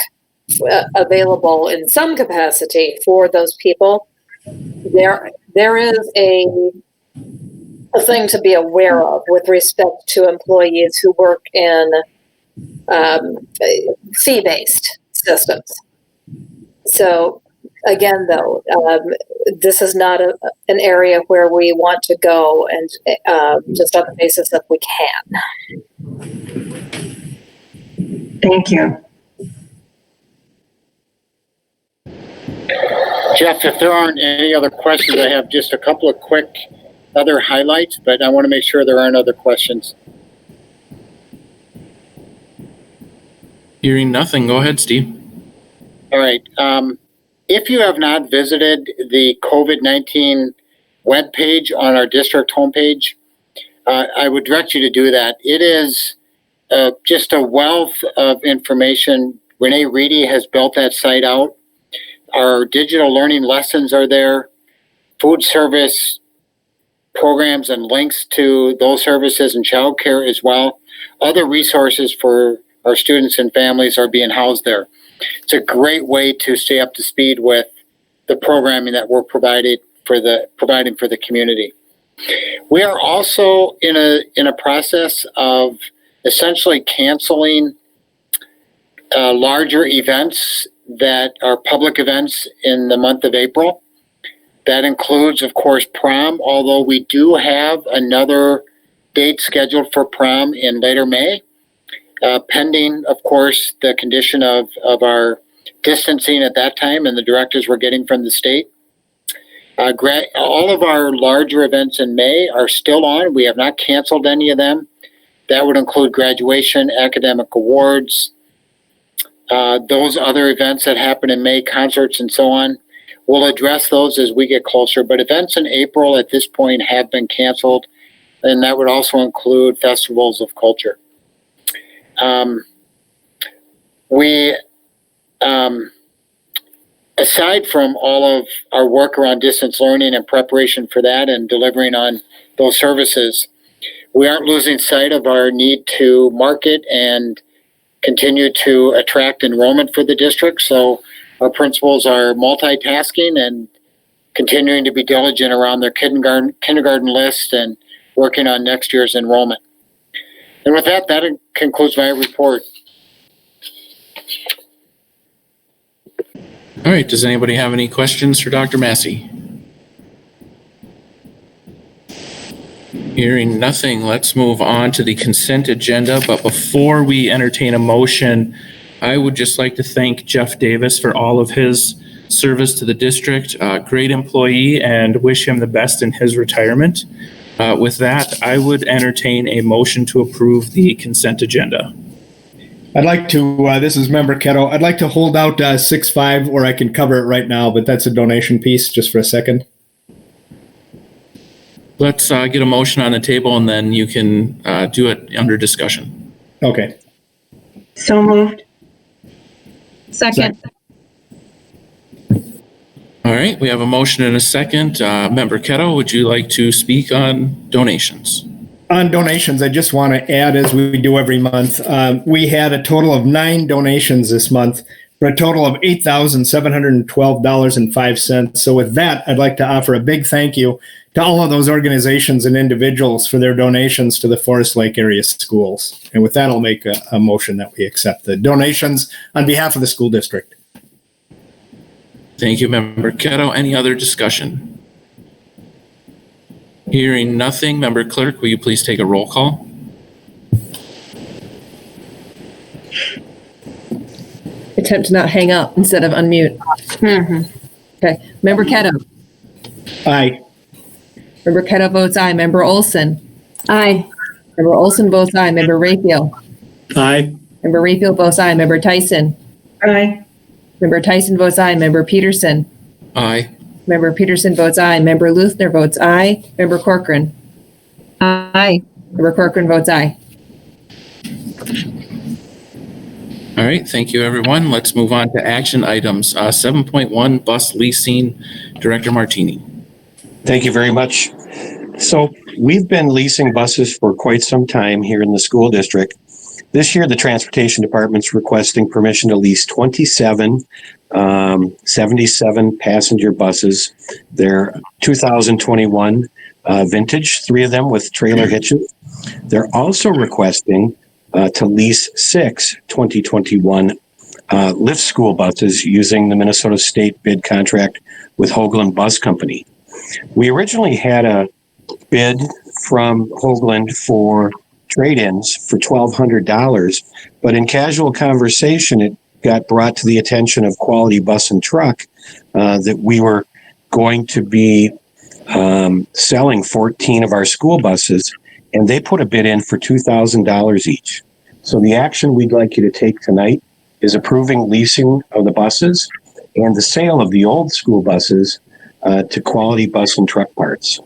available in some capacity for those people. There is a thing to be aware of with respect to employees who work in fee-based systems. So again, though, this is not an area where we want to go and just on the basis that we can. Thank you. Jeff, if there aren't any other questions, I have just a couple of quick other highlights, but I want to make sure there aren't other questions. Hearing nothing, go ahead, Steve. All right. If you have not visited the COVID-19 webpage on our district homepage, I would direct you to do that. It is just a wealth of information. Renee Reedy has built that site out. Our digital learning lessons are there, food service programs and links to those services and childcare as well. Other resources for our students and families are being housed there. It's a great way to stay up to speed with the programming that we're providing for the community. We are also in a process of essentially canceling larger events that are public events in the month of April. That includes, of course, prom, although we do have another date scheduled for prom in later May, pending, of course, the condition of our distancing at that time and the directives we're getting from the state. All of our larger events in May are still on. We have not canceled any of them. That would include graduation, academic awards, those other events that happen in May, concerts and so on. We'll address those as we get closer, but events in April at this point have been canceled, and that would also include festivals of culture. Aside from all of our work around distance learning and preparation for that and delivering on those services, we aren't losing sight of our need to market and continue to attract enrollment for the district. So our principals are multitasking and continuing to be diligent around their kindergarten list and working on next year's enrollment. And with that concludes my report. All right, does anybody have any questions for Dr. Massey? Hearing nothing, let's move on to the consent agenda. But before we entertain a motion, I would just like to thank Jeff Davis for all of his service to the district. Great employee, and wish him the best in his retirement. With that, I would entertain a motion to approve the consent agenda. I'd like to, this is Member Ketto. I'd like to hold out 6.5, or I can cover it right now, but that's a donation piece just for a second. Let's get a motion on the table and then you can do it under discussion. Okay. So moved. Second. All right, we have a motion and a second. Member Ketto, would you like to speak on donations? On donations, I just want to add, as we do every month, we had a total of 9 donations this month for a total of $8,712.05. So with that, I'd like to offer a big thank you to all of those organizations and individuals for their donations to the Forest Lake area schools. And with that, I'll make a motion that we accept the donations on behalf of the school district. Thank you, Member Ketto. Any other discussion? Hearing nothing, Member Clerk, will you please take a roll call? Attempt to not hang up instead of unmute. Okay. Member Ketto. Aye. Member Ketto votes aye. Member Olson. Aye. Member Olson votes aye. Member Rayfield. Aye. Member Rayfield votes aye. Member Tyson. Aye. Member Tyson votes aye. Member Peterson. Aye. Member Peterson votes aye. Member Luthner votes aye. Member Corcoran. Aye. Member Corcoran votes aye. All right, thank you, everyone. Let's move on to action items. 7.1, bus leasing. Director Martini. Thank you very much. So we've been leasing buses for quite some time here in the school district. This year, the transportation department's requesting permission to lease 27 77 passenger buses. They're 2021 vintage, 3 of them with trailer hitches. They're also requesting to lease 6 2021 lift school buses using the Minnesota State bid contract with Hoagland Bus Company. We originally had a bid from Hoagland for trade-ins for $1,200, but in casual conversation, it got brought to the attention of Quality Bus and Truck that we were going to be selling 14 of our school buses, and they put a bid in for $2,000 each. So the action we'd like you to take tonight is approving leasing of the buses and the sale of the old school buses to Quality Bus and Truck Parts.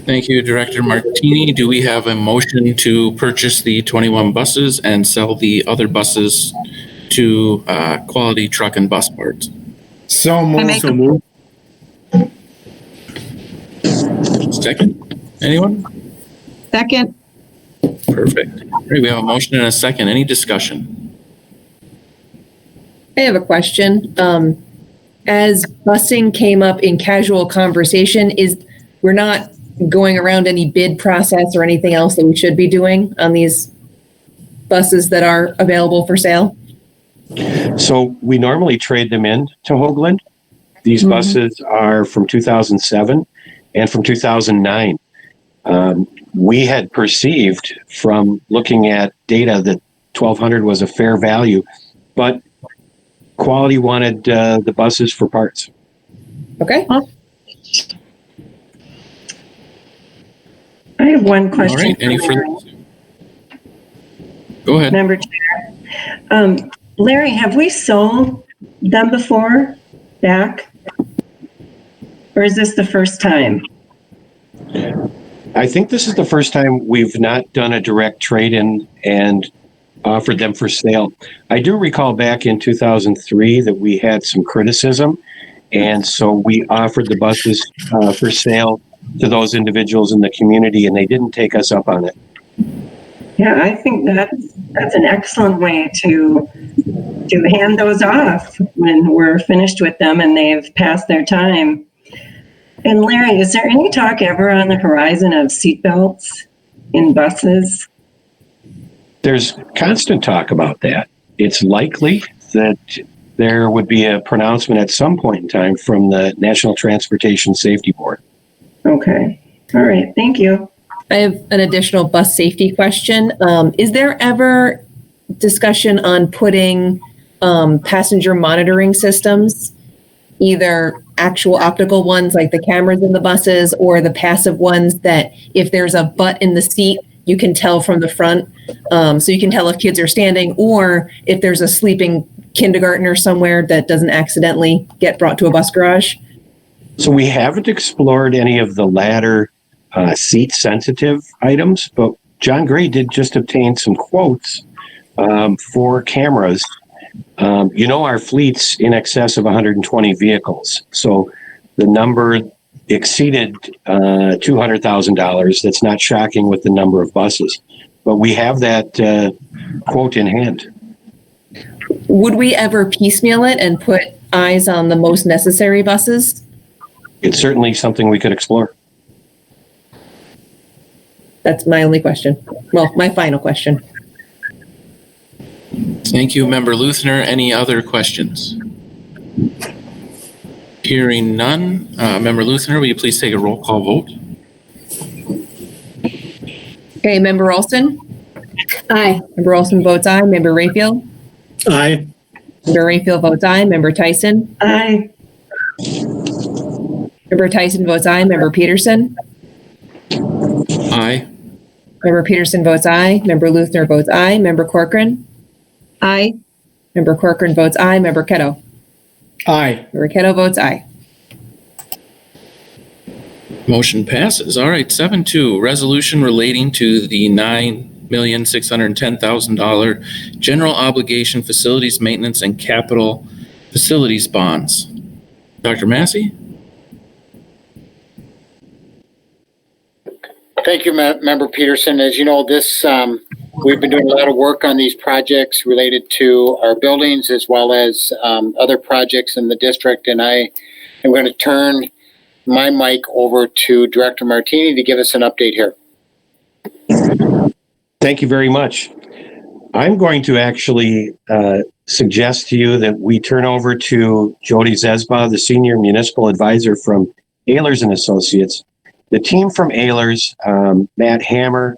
Thank you, Director Martini. Do we have a motion to purchase the 21 buses and sell the other buses to Quality Truck and Bus Parts? So moved. So moved. Second? Anyone? Second. Perfect. All right, we have a motion and a second. Any discussion? I have a question. As busing came up in casual conversation, we're not going around any bid process or anything else that we should be doing on these buses that are available for sale? So we normally trade them in to Hoagland. These buses are from 2007 and from 2009. We had perceived from looking at data that 1,200 was a fair value, but Quality wanted the buses for parts. Okay. I have one All question. right, any further? Go ahead. Member Chair. Larry, have we sold them before back? Or is this the first time? I think this is the first time we've not done a direct trade-in and offered them for sale. I do recall back in 2003 that we had some criticism, and so we offered the buses for sale to those individuals in the community, and they didn't take us up on it. Yeah, I think that's an excellent way to hand those off when we're finished with them and they've passed their time. And Larry, is there any talk ever on the horizon of seatbelts in buses? There's constant talk about that. It's likely that there would be a pronouncement at some point in time from the National Transportation Safety Board. Okay. All right. Thank you. I have an additional bus safety question. Is there ever discussion on putting passenger monitoring systems either actual optical ones like the cameras in the buses, or the passive ones that if there's a butt in the seat, you can tell from the front. So you can tell if kids are standing, or if there's a sleeping kindergartner somewhere that doesn't accidentally get brought to a bus garage. So we haven't explored any of the latter seat sensitive items, but John Gray did just obtain some quotes for cameras. Our fleet's in excess of 120 vehicles. So the number exceeded $200,000. That's not shocking with the number of buses, but we have that quote in hand. Would we ever piecemeal it and put eyes on the most necessary buses? It's certainly something we could explore. That's my only question. Well, my final question. Thank you, Member Luthner. Any other questions? Hearing none. Member Luthner, will you please take a roll call vote? Okay, Member Ralston? Aye. Member Ralston votes aye. Member Rayfield? Aye. Member Rayfield votes aye. Member Tyson? Aye. Member Tyson votes aye. Member Peterson? Aye. Member Peterson votes aye. Member Luthner votes aye. Member Corcoran? Aye. Member Corcoran votes aye. Member Ketto? Aye. Member Ketto votes aye. Motion passes. All right, 7-2, resolution relating to the $9,610,000 general obligation facilities maintenance and capital facilities bonds. Dr. Massey? Thank you, Member Peterson. As you know, we've been doing a lot of work on these projects related to our buildings as well as other projects in the district. And I am going to turn my mic over to Director Martini to give us an update here. Thank you very much. I'm going to actually suggest to you that we turn over to Jody Zesba, the Senior Municipal Advisor from Ehlers and Associates. The team from Ehlers, Matt Hammer,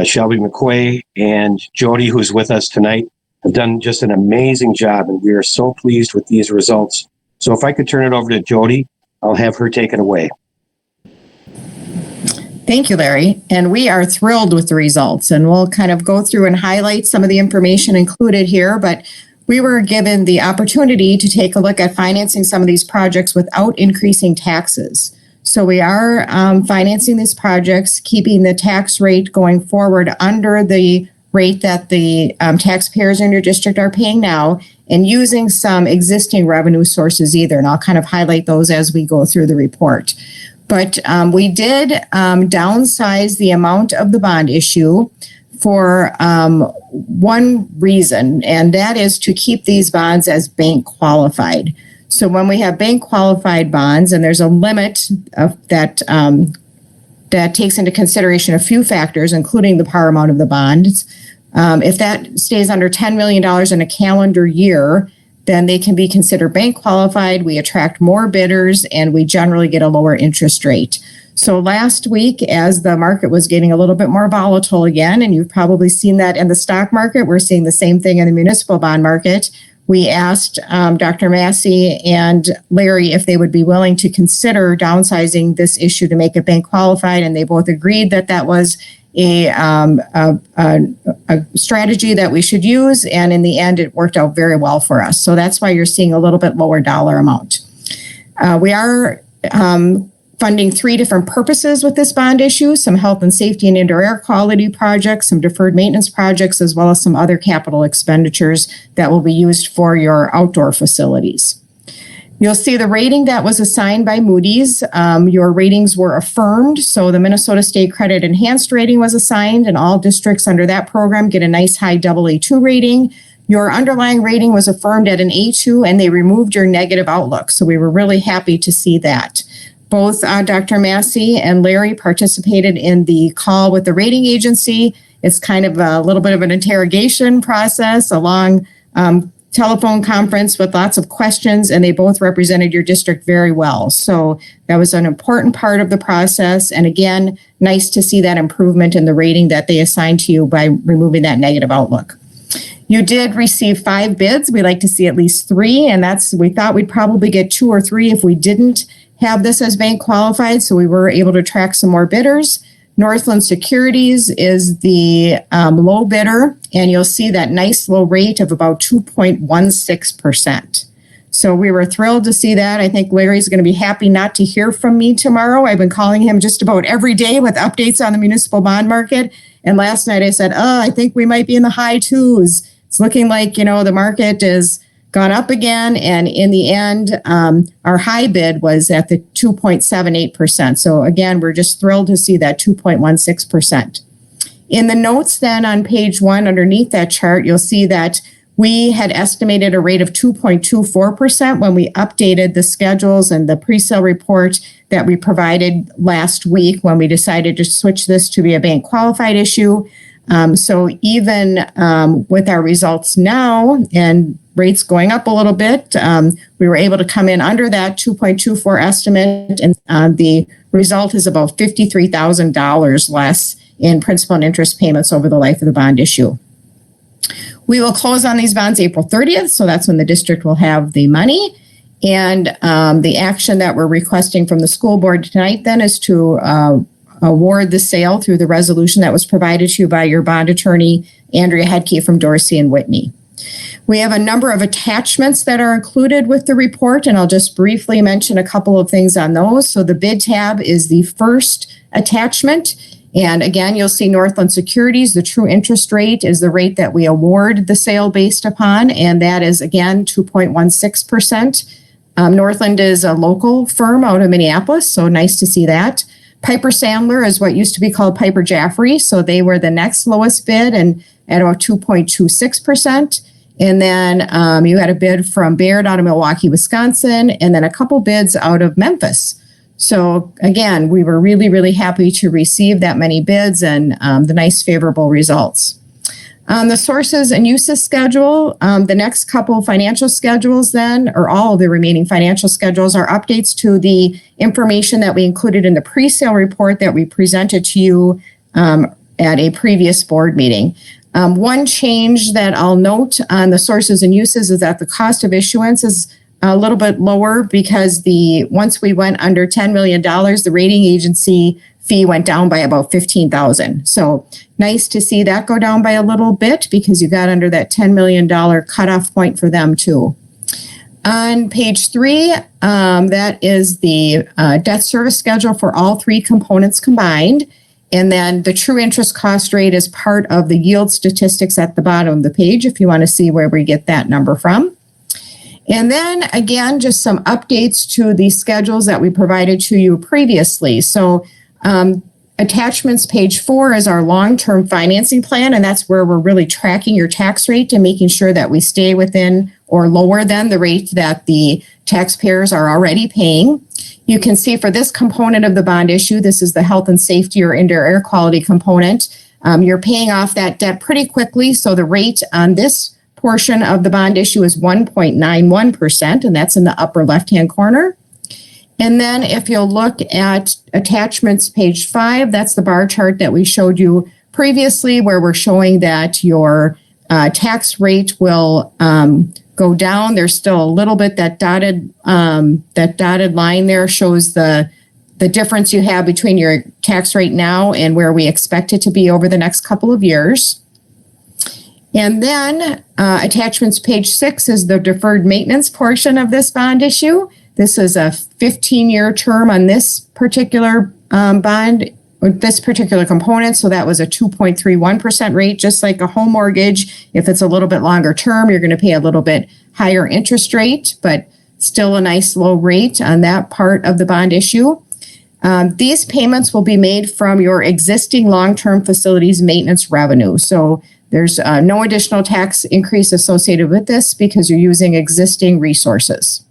Shelby McQuay, and Jody, who's with us tonight, have done just an amazing job, and we are so pleased with these results. So if I could turn it over to Jody, I'll have her take it away. Thank you, Larry. And we are thrilled with the results, and we'll kind of go through and highlight some of the information included here, but we were given the opportunity to take a look at financing some of these projects without increasing taxes. So we are financing these projects, keeping the tax rate going forward under the rate that the taxpayers in your district are paying now, and using some existing revenue sources either. And I'll kind of highlight those as we go through the report. But we did downsize the amount of the bond issue for one reason, and that is to keep these bonds as bank qualified. So when we have bank qualified bonds, and there's a limit of that takes into consideration a few factors, including the par amount of the bonds. If that stays under $10 million in a calendar year, then they can be considered bank qualified. We attract more bidders, and we generally get a lower interest rate. So last week, as the market was getting a little bit more volatile again, and you've probably seen that in the stock market, we're seeing the same thing in the municipal bond market. We asked Dr. Massey and Larry if they would be willing to consider downsizing this issue to make it bank qualified, and they both agreed that that was a strategy that we should use, and in the end, it worked out very well for us. So that's why you're seeing a little bit lower dollar amount. We are funding three different purposes with this bond issue: some health and safety and indoor air quality projects, some deferred maintenance projects, as well as some other capital expenditures that will be used for your outdoor facilities. You'll see the rating that was assigned by Moody's. Your ratings were affirmed. So the Minnesota State Credit Enhanced rating was assigned, and all districts under that program get a nice high AA2 rating. Your underlying rating was affirmed at an A2, and they removed your negative outlook. So we were really happy to see that. Both Dr. Massey and Larry participated in the call with the rating agency. It's kind of a little bit of an interrogation process, a long telephone conference with lots of questions, and they both represented your district very well. So that was an important part of the process. And again, nice to see that improvement in the rating that they assigned to you by removing that negative outlook. You did receive 5 bids. We like to see at least 3, and we thought we'd probably get 2 or 3 if we didn't have this as bank qualified. So we were able to track some more bidders. Northland Securities is the low bidder, and you'll see that nice low rate of about 2.16%. So we were thrilled to see that. I think Larry's going to be happy not to hear from me tomorrow. I've been calling him just about every day with updates on the municipal bond market. And last night I said, I think we might be in the high 2s. It's looking like, the market has gone up again. And in the end, our high bid was at the 2.78%. So again, we're just thrilled to see that 2.16%. In the notes then on page 1 underneath that chart, you'll see that we had estimated a rate of 2.24% when we updated the schedules and the pre-sale report that we provided last week when we decided to switch this to be a bank qualified issue. So even with our results now and rates going up a little bit, we were able to come in under that 2.24 estimate, and the result is about $53,000 less in principal and interest payments over the life of the bond issue. We will close on these bonds April 30th, so that's when the district will have the money. And the action that we're requesting from the school board tonight then is to award the sale through the resolution that was provided to you by your bond attorney, Andrea Hedke from Dorsey and Whitney. We have a number of attachments that are included with the report, and I'll just briefly mention a couple of things on those. So the bid tab is the first attachment. And again, you'll see Northland Securities, the true interest rate is the rate that we award the sale based upon, and that is, again, 2.16%. Northland is a local firm out of Minneapolis, so nice to see that. Piper Sandler is what used to be called Piper Jaffray, so they were the next lowest bid and at about 2.26%. And then you had a bid from Baird out of Milwaukee, Wisconsin, and then a couple bids out of Memphis. So again, we were really, really happy to receive that many bids and the nice favorable results. On the sources and uses schedule, the next couple financial schedules then, or all of the remaining financial schedules, are updates to the information that we included in the pre-sale report that we presented to you at a previous board meeting. One change that I'll note on the sources and uses is that the cost of issuance is a little bit lower because once we went under $10 million, the rating agency fee went down by about $15,000. So nice to see that go down by a little bit because you got under that $10 million cutoff point for them too. On page 3, that is the debt service schedule for all 3 components combined. And then the true interest cost rate is part of the yield statistics at the bottom of the page if you want to see where we get that number from. And then again, just some updates to the schedules that we provided to you previously. So attachments page 4 is our long-term financing plan, and that's where we're really tracking your tax rate and making sure that we stay within or lower than the rate that the taxpayers are already paying. You can see for this component of the bond issue, this is the health and safety or indoor air quality component. You're paying off that debt pretty quickly, so the rate on this portion of the bond issue is 1.91%, and that's in the upper left-hand corner. And then if you'll look at attachments page 5, that's the bar chart that we showed you previously where we're showing that your tax rate will go down. There's still a little bit that dotted line there shows the difference you have between your tax rate now and where we expect it to be over the next couple of years. And then attachments page 6 is the deferred maintenance portion of this bond issue. This is a 15-year term on this particular bond, or this particular component. So that was a 2.31% rate, just like a home mortgage. If it's a little bit longer term, you're going to pay a little bit higher interest rate, but still a nice low rate on that part of the bond issue. These payments will be made from your existing long-term facilities maintenance revenue. So there's no additional tax increase associated with this because you're using existing resources.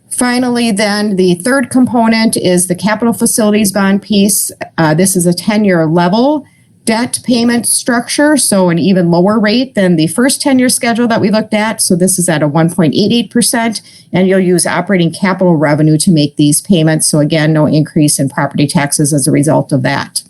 Finally, then, the third component is the capital facilities bond piece. This is a 10-year level debt payment structure, so an even lower rate than the first 10-year schedule that we looked at. So this is at a 1.88%, and you'll use operating capital revenue to make these payments. So again, no increase in property taxes as a result of that.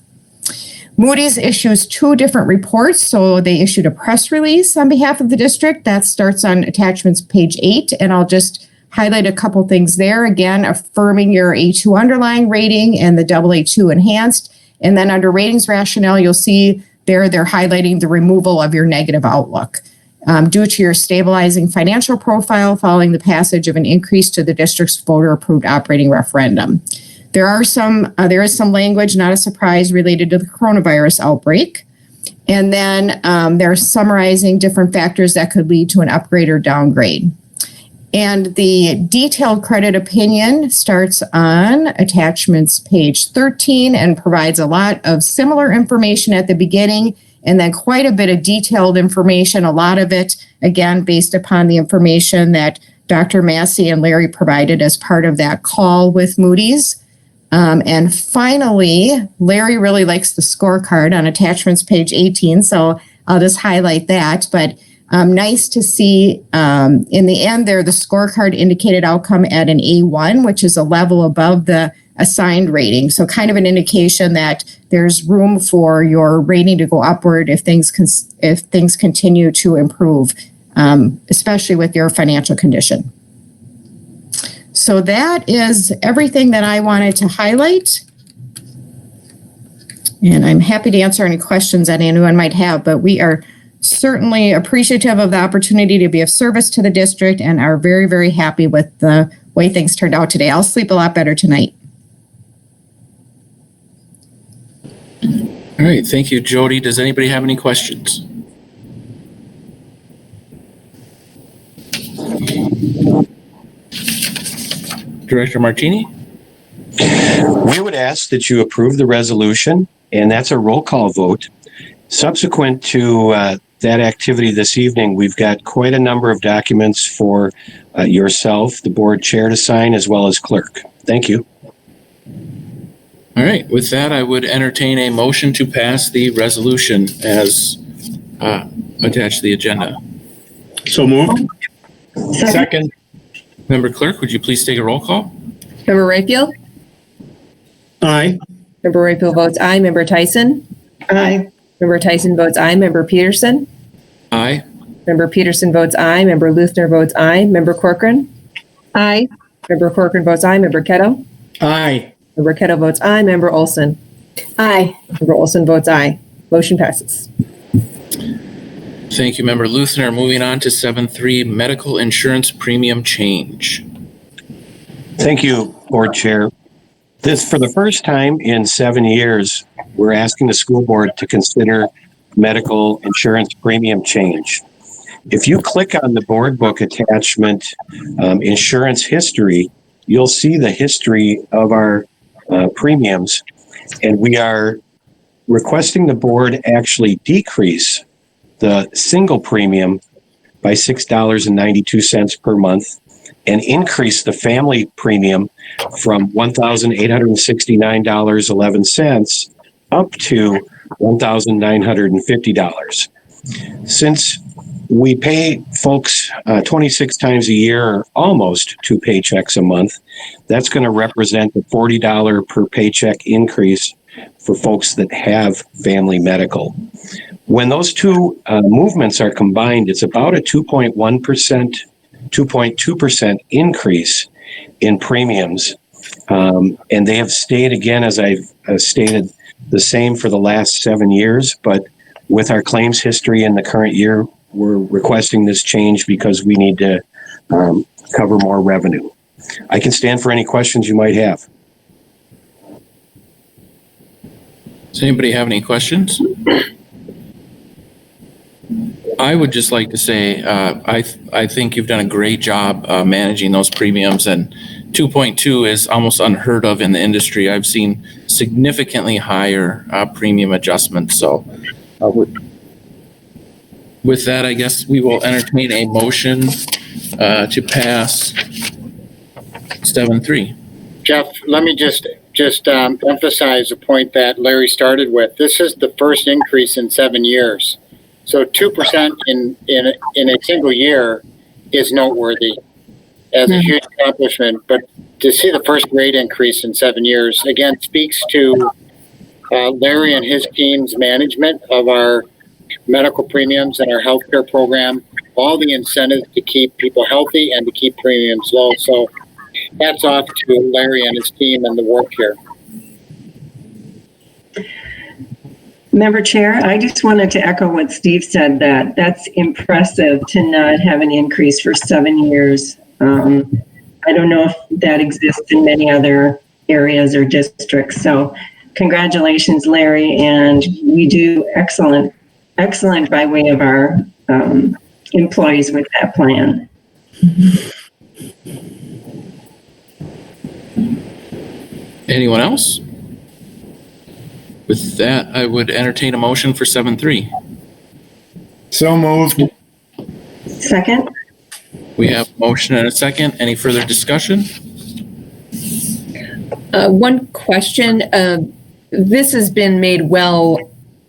Moody's issues 2 different reports. So they issued a press release on behalf of the district that starts on attachments page 8. And I'll just highlight a couple things there. Again, affirming your A2 underlying rating and the AA2 enhanced. And then under ratings rationale, you'll see there they're highlighting the removal of your negative outlook due to your stabilizing financial profile following the passage of an increase to the district's voter-approved operating referendum. There is some language, not a surprise, related to the coronavirus outbreak. And then they're summarizing different factors that could lead to an upgrade or downgrade. And the detailed credit opinion starts on attachments page 13 and provides a lot of similar information at the beginning and then quite a bit of detailed information, a lot of it, again, based upon the information that Dr. Massey and Larry provided as part of that call with Moody's. And finally, Larry really likes the scorecard on attachments page 18, so I'll just highlight that. But nice to see in the end there, the scorecard indicated outcome at an A1, which is a level above the assigned rating. So kind of an indication that there's room for your rating to go upward if things continue to improve, especially with your financial condition. So that is everything that I wanted to highlight. And I'm happy to answer any questions that anyone might have, but we are certainly appreciative of the opportunity to be of service to the district and are very, very happy with the way things turned out today. I'll sleep a lot better tonight. All right, thank you, Jody. Does anybody have any questions? Director Martini? We would ask that you approve the resolution, and that's a roll call vote. Subsequent to that activity this evening, we've got quite a number of documents for yourself, the board chair, to sign, as well as clerk. Thank you. All right, with that, I would entertain a motion to pass the resolution as attached to the agenda. So moved. Second. Member Clerk, would you please take a roll call? Member Rayfield? Aye. Member Rayfield votes aye. Member Tyson? Aye. Member Tyson votes aye. Member Peterson? Aye. Member Peterson votes aye. Member Luthner votes aye. Member Corcoran? Aye. Member Corcoran votes aye. Member Ketto? Aye. Member Ketto votes aye. Member Olson? Aye. Member Olson votes aye. Motion passes. Thank you, Member Luthner. Moving on to 7.3, medical insurance premium change. Thank you, board chair. This, for the first time in 7 years, we're asking the school board to consider medical insurance premium change. If you click on the board book attachment, insurance history, you'll see the history of our premiums, and we are requesting the board actually decrease the single premium by $6.92 per month and increase the family premium from $1,869.11 up to $1,950. Since we pay folks 26 times a year, or almost 2 paychecks a month, that's going to represent a $40 per paycheck increase for folks that have family medical. When those two movements are combined, it's about a 2.2% increase in premiums. And they have stayed, again, as I've stated, the same for the last 7 years. But with our claims history in the current year, we're requesting this change because we need to cover more revenue. I can stand for any questions you might have. Does anybody have any questions? I would just like to say, I think you've done a great job managing those premiums, and 2.2 is almost unheard of in the industry. I've seen significantly higher premium adjustments. So with that, I guess we will entertain a motion to pass 7.3. Jeff, let me just emphasize a point that Larry started with. This is the first increase in 7 years. So 2% in a single year is noteworthy as a huge accomplishment. But to see the first rate increase in 7 years, again, speaks to Larry and his team's management of our medical premiums and our healthcare program, all the incentives to keep people healthy and to keep premiums low. So hats off to Larry and his team and the work here. Member Chair, I just wanted to echo what Steve said, that that's impressive to not have an increase for 7 years. I don't know if that exists in many other areas or districts. So congratulations, Larry, and we do excellent by way of our employees with that plan. Anyone else? With that, I would entertain a motion for 7.3. So moved. Second? We have a motion and a second. Any further discussion? One question. This has been made well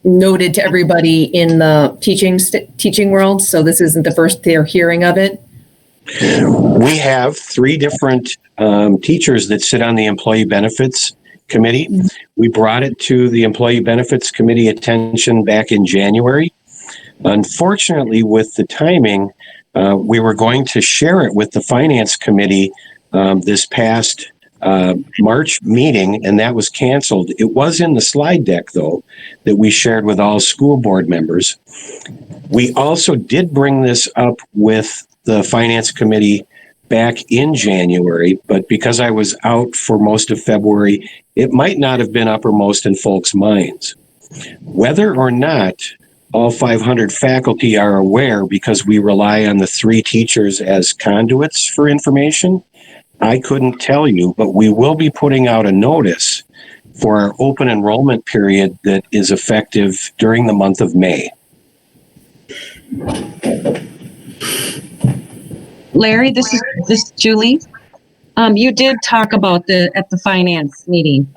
noted to everybody in the teaching world, so this isn't the first they're hearing of it. We have 3 different teachers that sit on the Employee Benefits Committee. We brought it to the Employee Benefits Committee attention back in January. Unfortunately, with the timing, we were going to share it with the Finance Committee this past March meeting, and that was canceled. It was in the slide deck, though, that we shared with all school board members. We also did bring this up with the Finance Committee back in January, but because I was out for most of February, it might not have been uppermost in folks' minds. Whether or not all 500 faculty are aware, because we rely on the 3 teachers as conduits for information, I couldn't tell you, but we will be putting out a notice for our open enrollment period that is effective during the month of May. Larry, this is Julie. You did talk about at the finance meeting,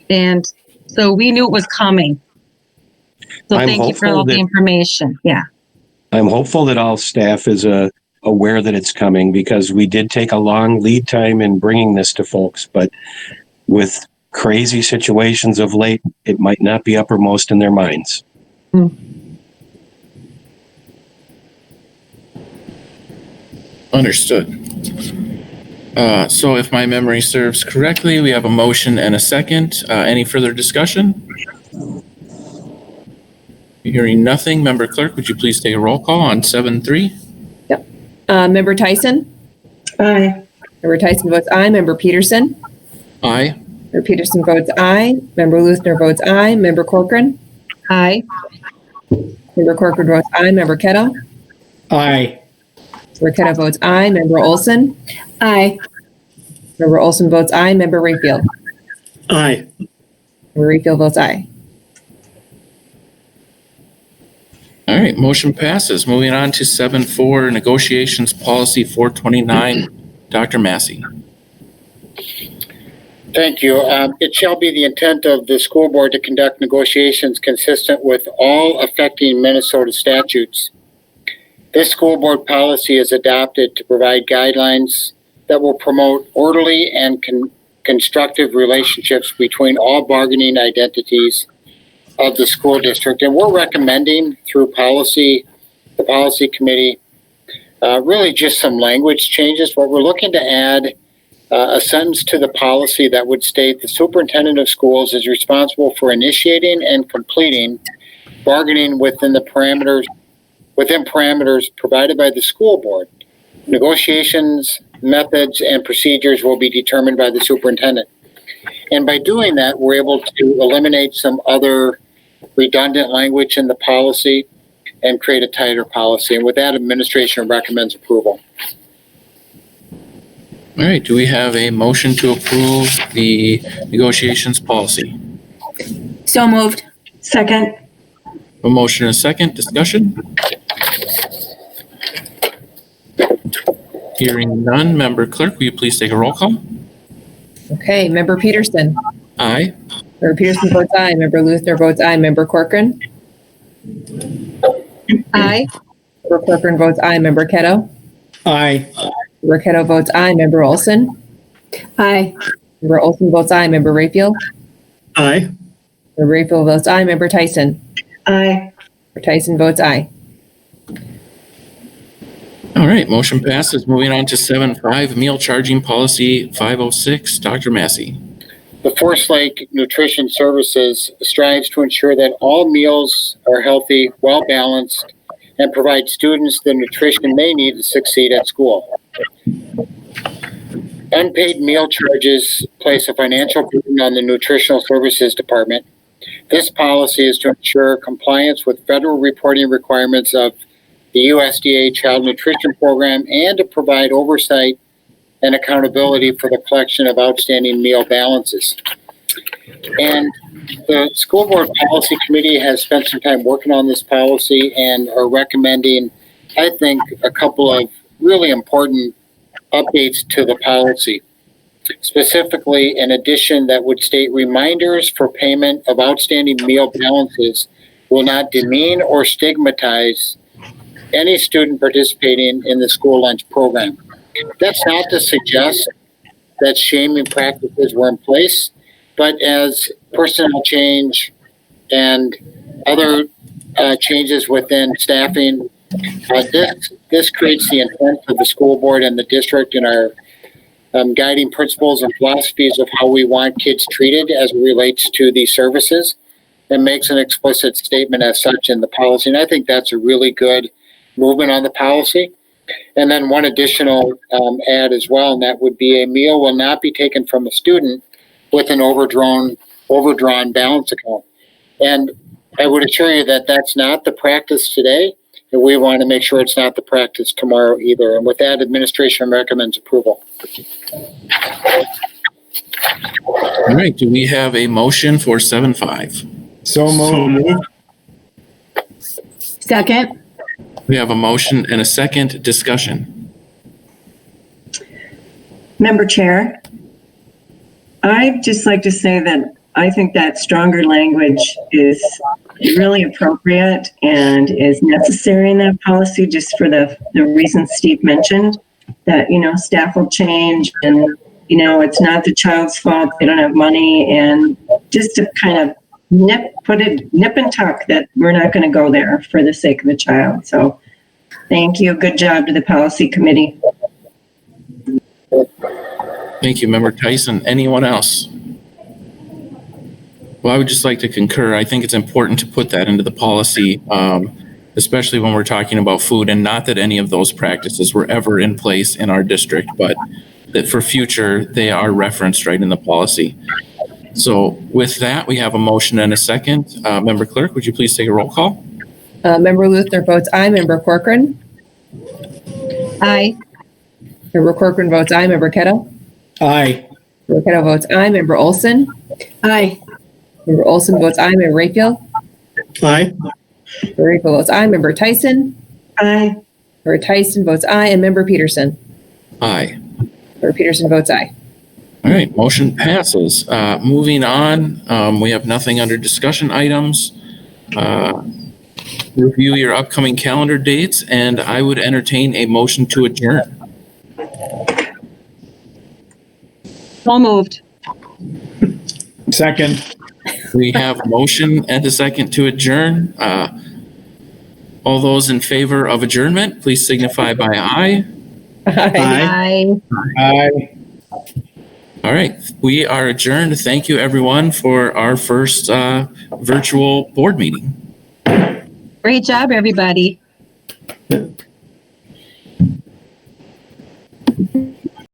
and so we knew it was coming. So thank you for all the information. Yeah. I'm hopeful that all staff is aware that it's coming, because we did take a long lead time in bringing this to folks, but with crazy situations of late, it might not be uppermost in their minds. Understood. So if my memory serves correctly, we have a motion and a second. Any further discussion? Hearing nothing, Member Clerk, would you please take a roll call on 7.3? Yep. Member Tyson? Aye. Member Tyson votes aye. Member Peterson? Aye. Member Peterson votes aye. Member Luthner votes aye. Member Corcoran? Aye. Member Corcoran votes aye. Member Kettle? Aye. Member Kettle votes aye. Member Olson? Aye. Member Olson votes aye. Member Rayfield? Aye. Member Rayfield votes aye. All right, motion passes. Moving on to 7.4, Negotiations Policy 429. Dr. Massey. Thank you. It shall be the intent of the school board to conduct negotiations consistent with all affecting Minnesota statutes. This school board policy is adopted to provide guidelines that will promote orderly and constructive relationships between all bargaining identities of the school district. And we're recommending through the policy committee, really just some language changes. But we're looking to add a sentence to the policy that would state the superintendent of schools is responsible for initiating and completing bargaining within parameters provided by the school board. Negotiations, methods, and procedures will be determined by the superintendent. And by doing that, we're able to eliminate some other redundant language in the policy and create a tighter policy. And with that, administration recommends approval. All right, do we have a motion to approve the negotiations policy? So moved. Second? A motion and a second. Discussion? Hearing none, Member Clerk, will you please take a roll call? Okay. Member Peterson? Aye. Member Peterson votes aye. Member Luthner votes aye. Member Corcoran? Aye. Member Corcoran votes aye. Member Kettle? Aye. Member Kettle votes aye. Member Olson? Aye. Member Olson votes aye. Member Rayfield? Aye. Member Rayfield votes aye. Member Tyson. Aye. Member Tyson votes aye. All right, motion passes. Moving on to 7.5, meal charging policy 506. Dr. Massey. The Forest Lake Nutrition Services strives to ensure that all meals are healthy, well-balanced, and provide students the nutrition they need to succeed at school. Unpaid meal charges place a financial burden on the Nutritional Services Department. This policy is to ensure compliance with federal reporting requirements of the USDA Child Nutrition Program and to provide oversight and accountability for the collection of outstanding meal balances. And the School Board Policy Committee has spent some time working on this policy and are recommending, I think, a couple of really important updates to the policy. Specifically, an addition that would state reminders for payment of outstanding meal balances will not demean or stigmatize any student participating in the school lunch program. That's not to suggest that shaming practices were in place, but as personnel change and other changes within staffing, this creates the intent of the school board and the district and our guiding principles and philosophies of how we want kids treated as it relates to these services, and makes an explicit statement as such in the policy. And I think that's a really good movement on the policy. And then one additional add as well, and that would be a meal will not be taken from a student with an overdrawn balance account. And I would assure you that that's not the practice today, and we want to make sure it's not the practice tomorrow either. And with that, administration recommends approval. All right, do we have a motion for 7.5? So moved. Second. We have a motion and a second. Discussion. Member Chair, I'd just like to say that I think that stronger language is really appropriate and is necessary in that policy, just for the reasons Steve mentioned, that, staff will change and, it's not the child's fault, they don't have money, and just to kind of nip and tuck that we're not going to go there for the sake of the child. So thank you. Good job to the policy committee. Thank you, Member Tyson. Anyone else? Well, I would just like to concur. I think it's important to put that into the policy, especially when we're talking about food, and not that any of those practices were ever in place in our district, but that for future, they are referenced right in the policy. So with that, we have a motion and a second. Member Clerk, would you please take a roll call? Member Luthner votes aye. Member Corcoran. Aye. Member Corcoran votes aye. Member Kettle. Aye. Member Kettle votes aye. Member Olson. Aye. Member Olson votes aye. Member Rayfield. Aye. Member Rayfield votes aye. Member Tyson. Aye. Member Tyson votes aye. And Member Peterson. Aye. Member Peterson votes aye. All right, motion passes. Moving on, we have nothing under discussion items. Review your upcoming calendar dates, and I would entertain a motion to adjourn. So moved. Second. We have a motion and a second to adjourn. All those in favor of adjournment, please signify by aye. Aye. Aye. All right, we are adjourned. Thank you, everyone, for our first virtual board meeting. Great job, everybody.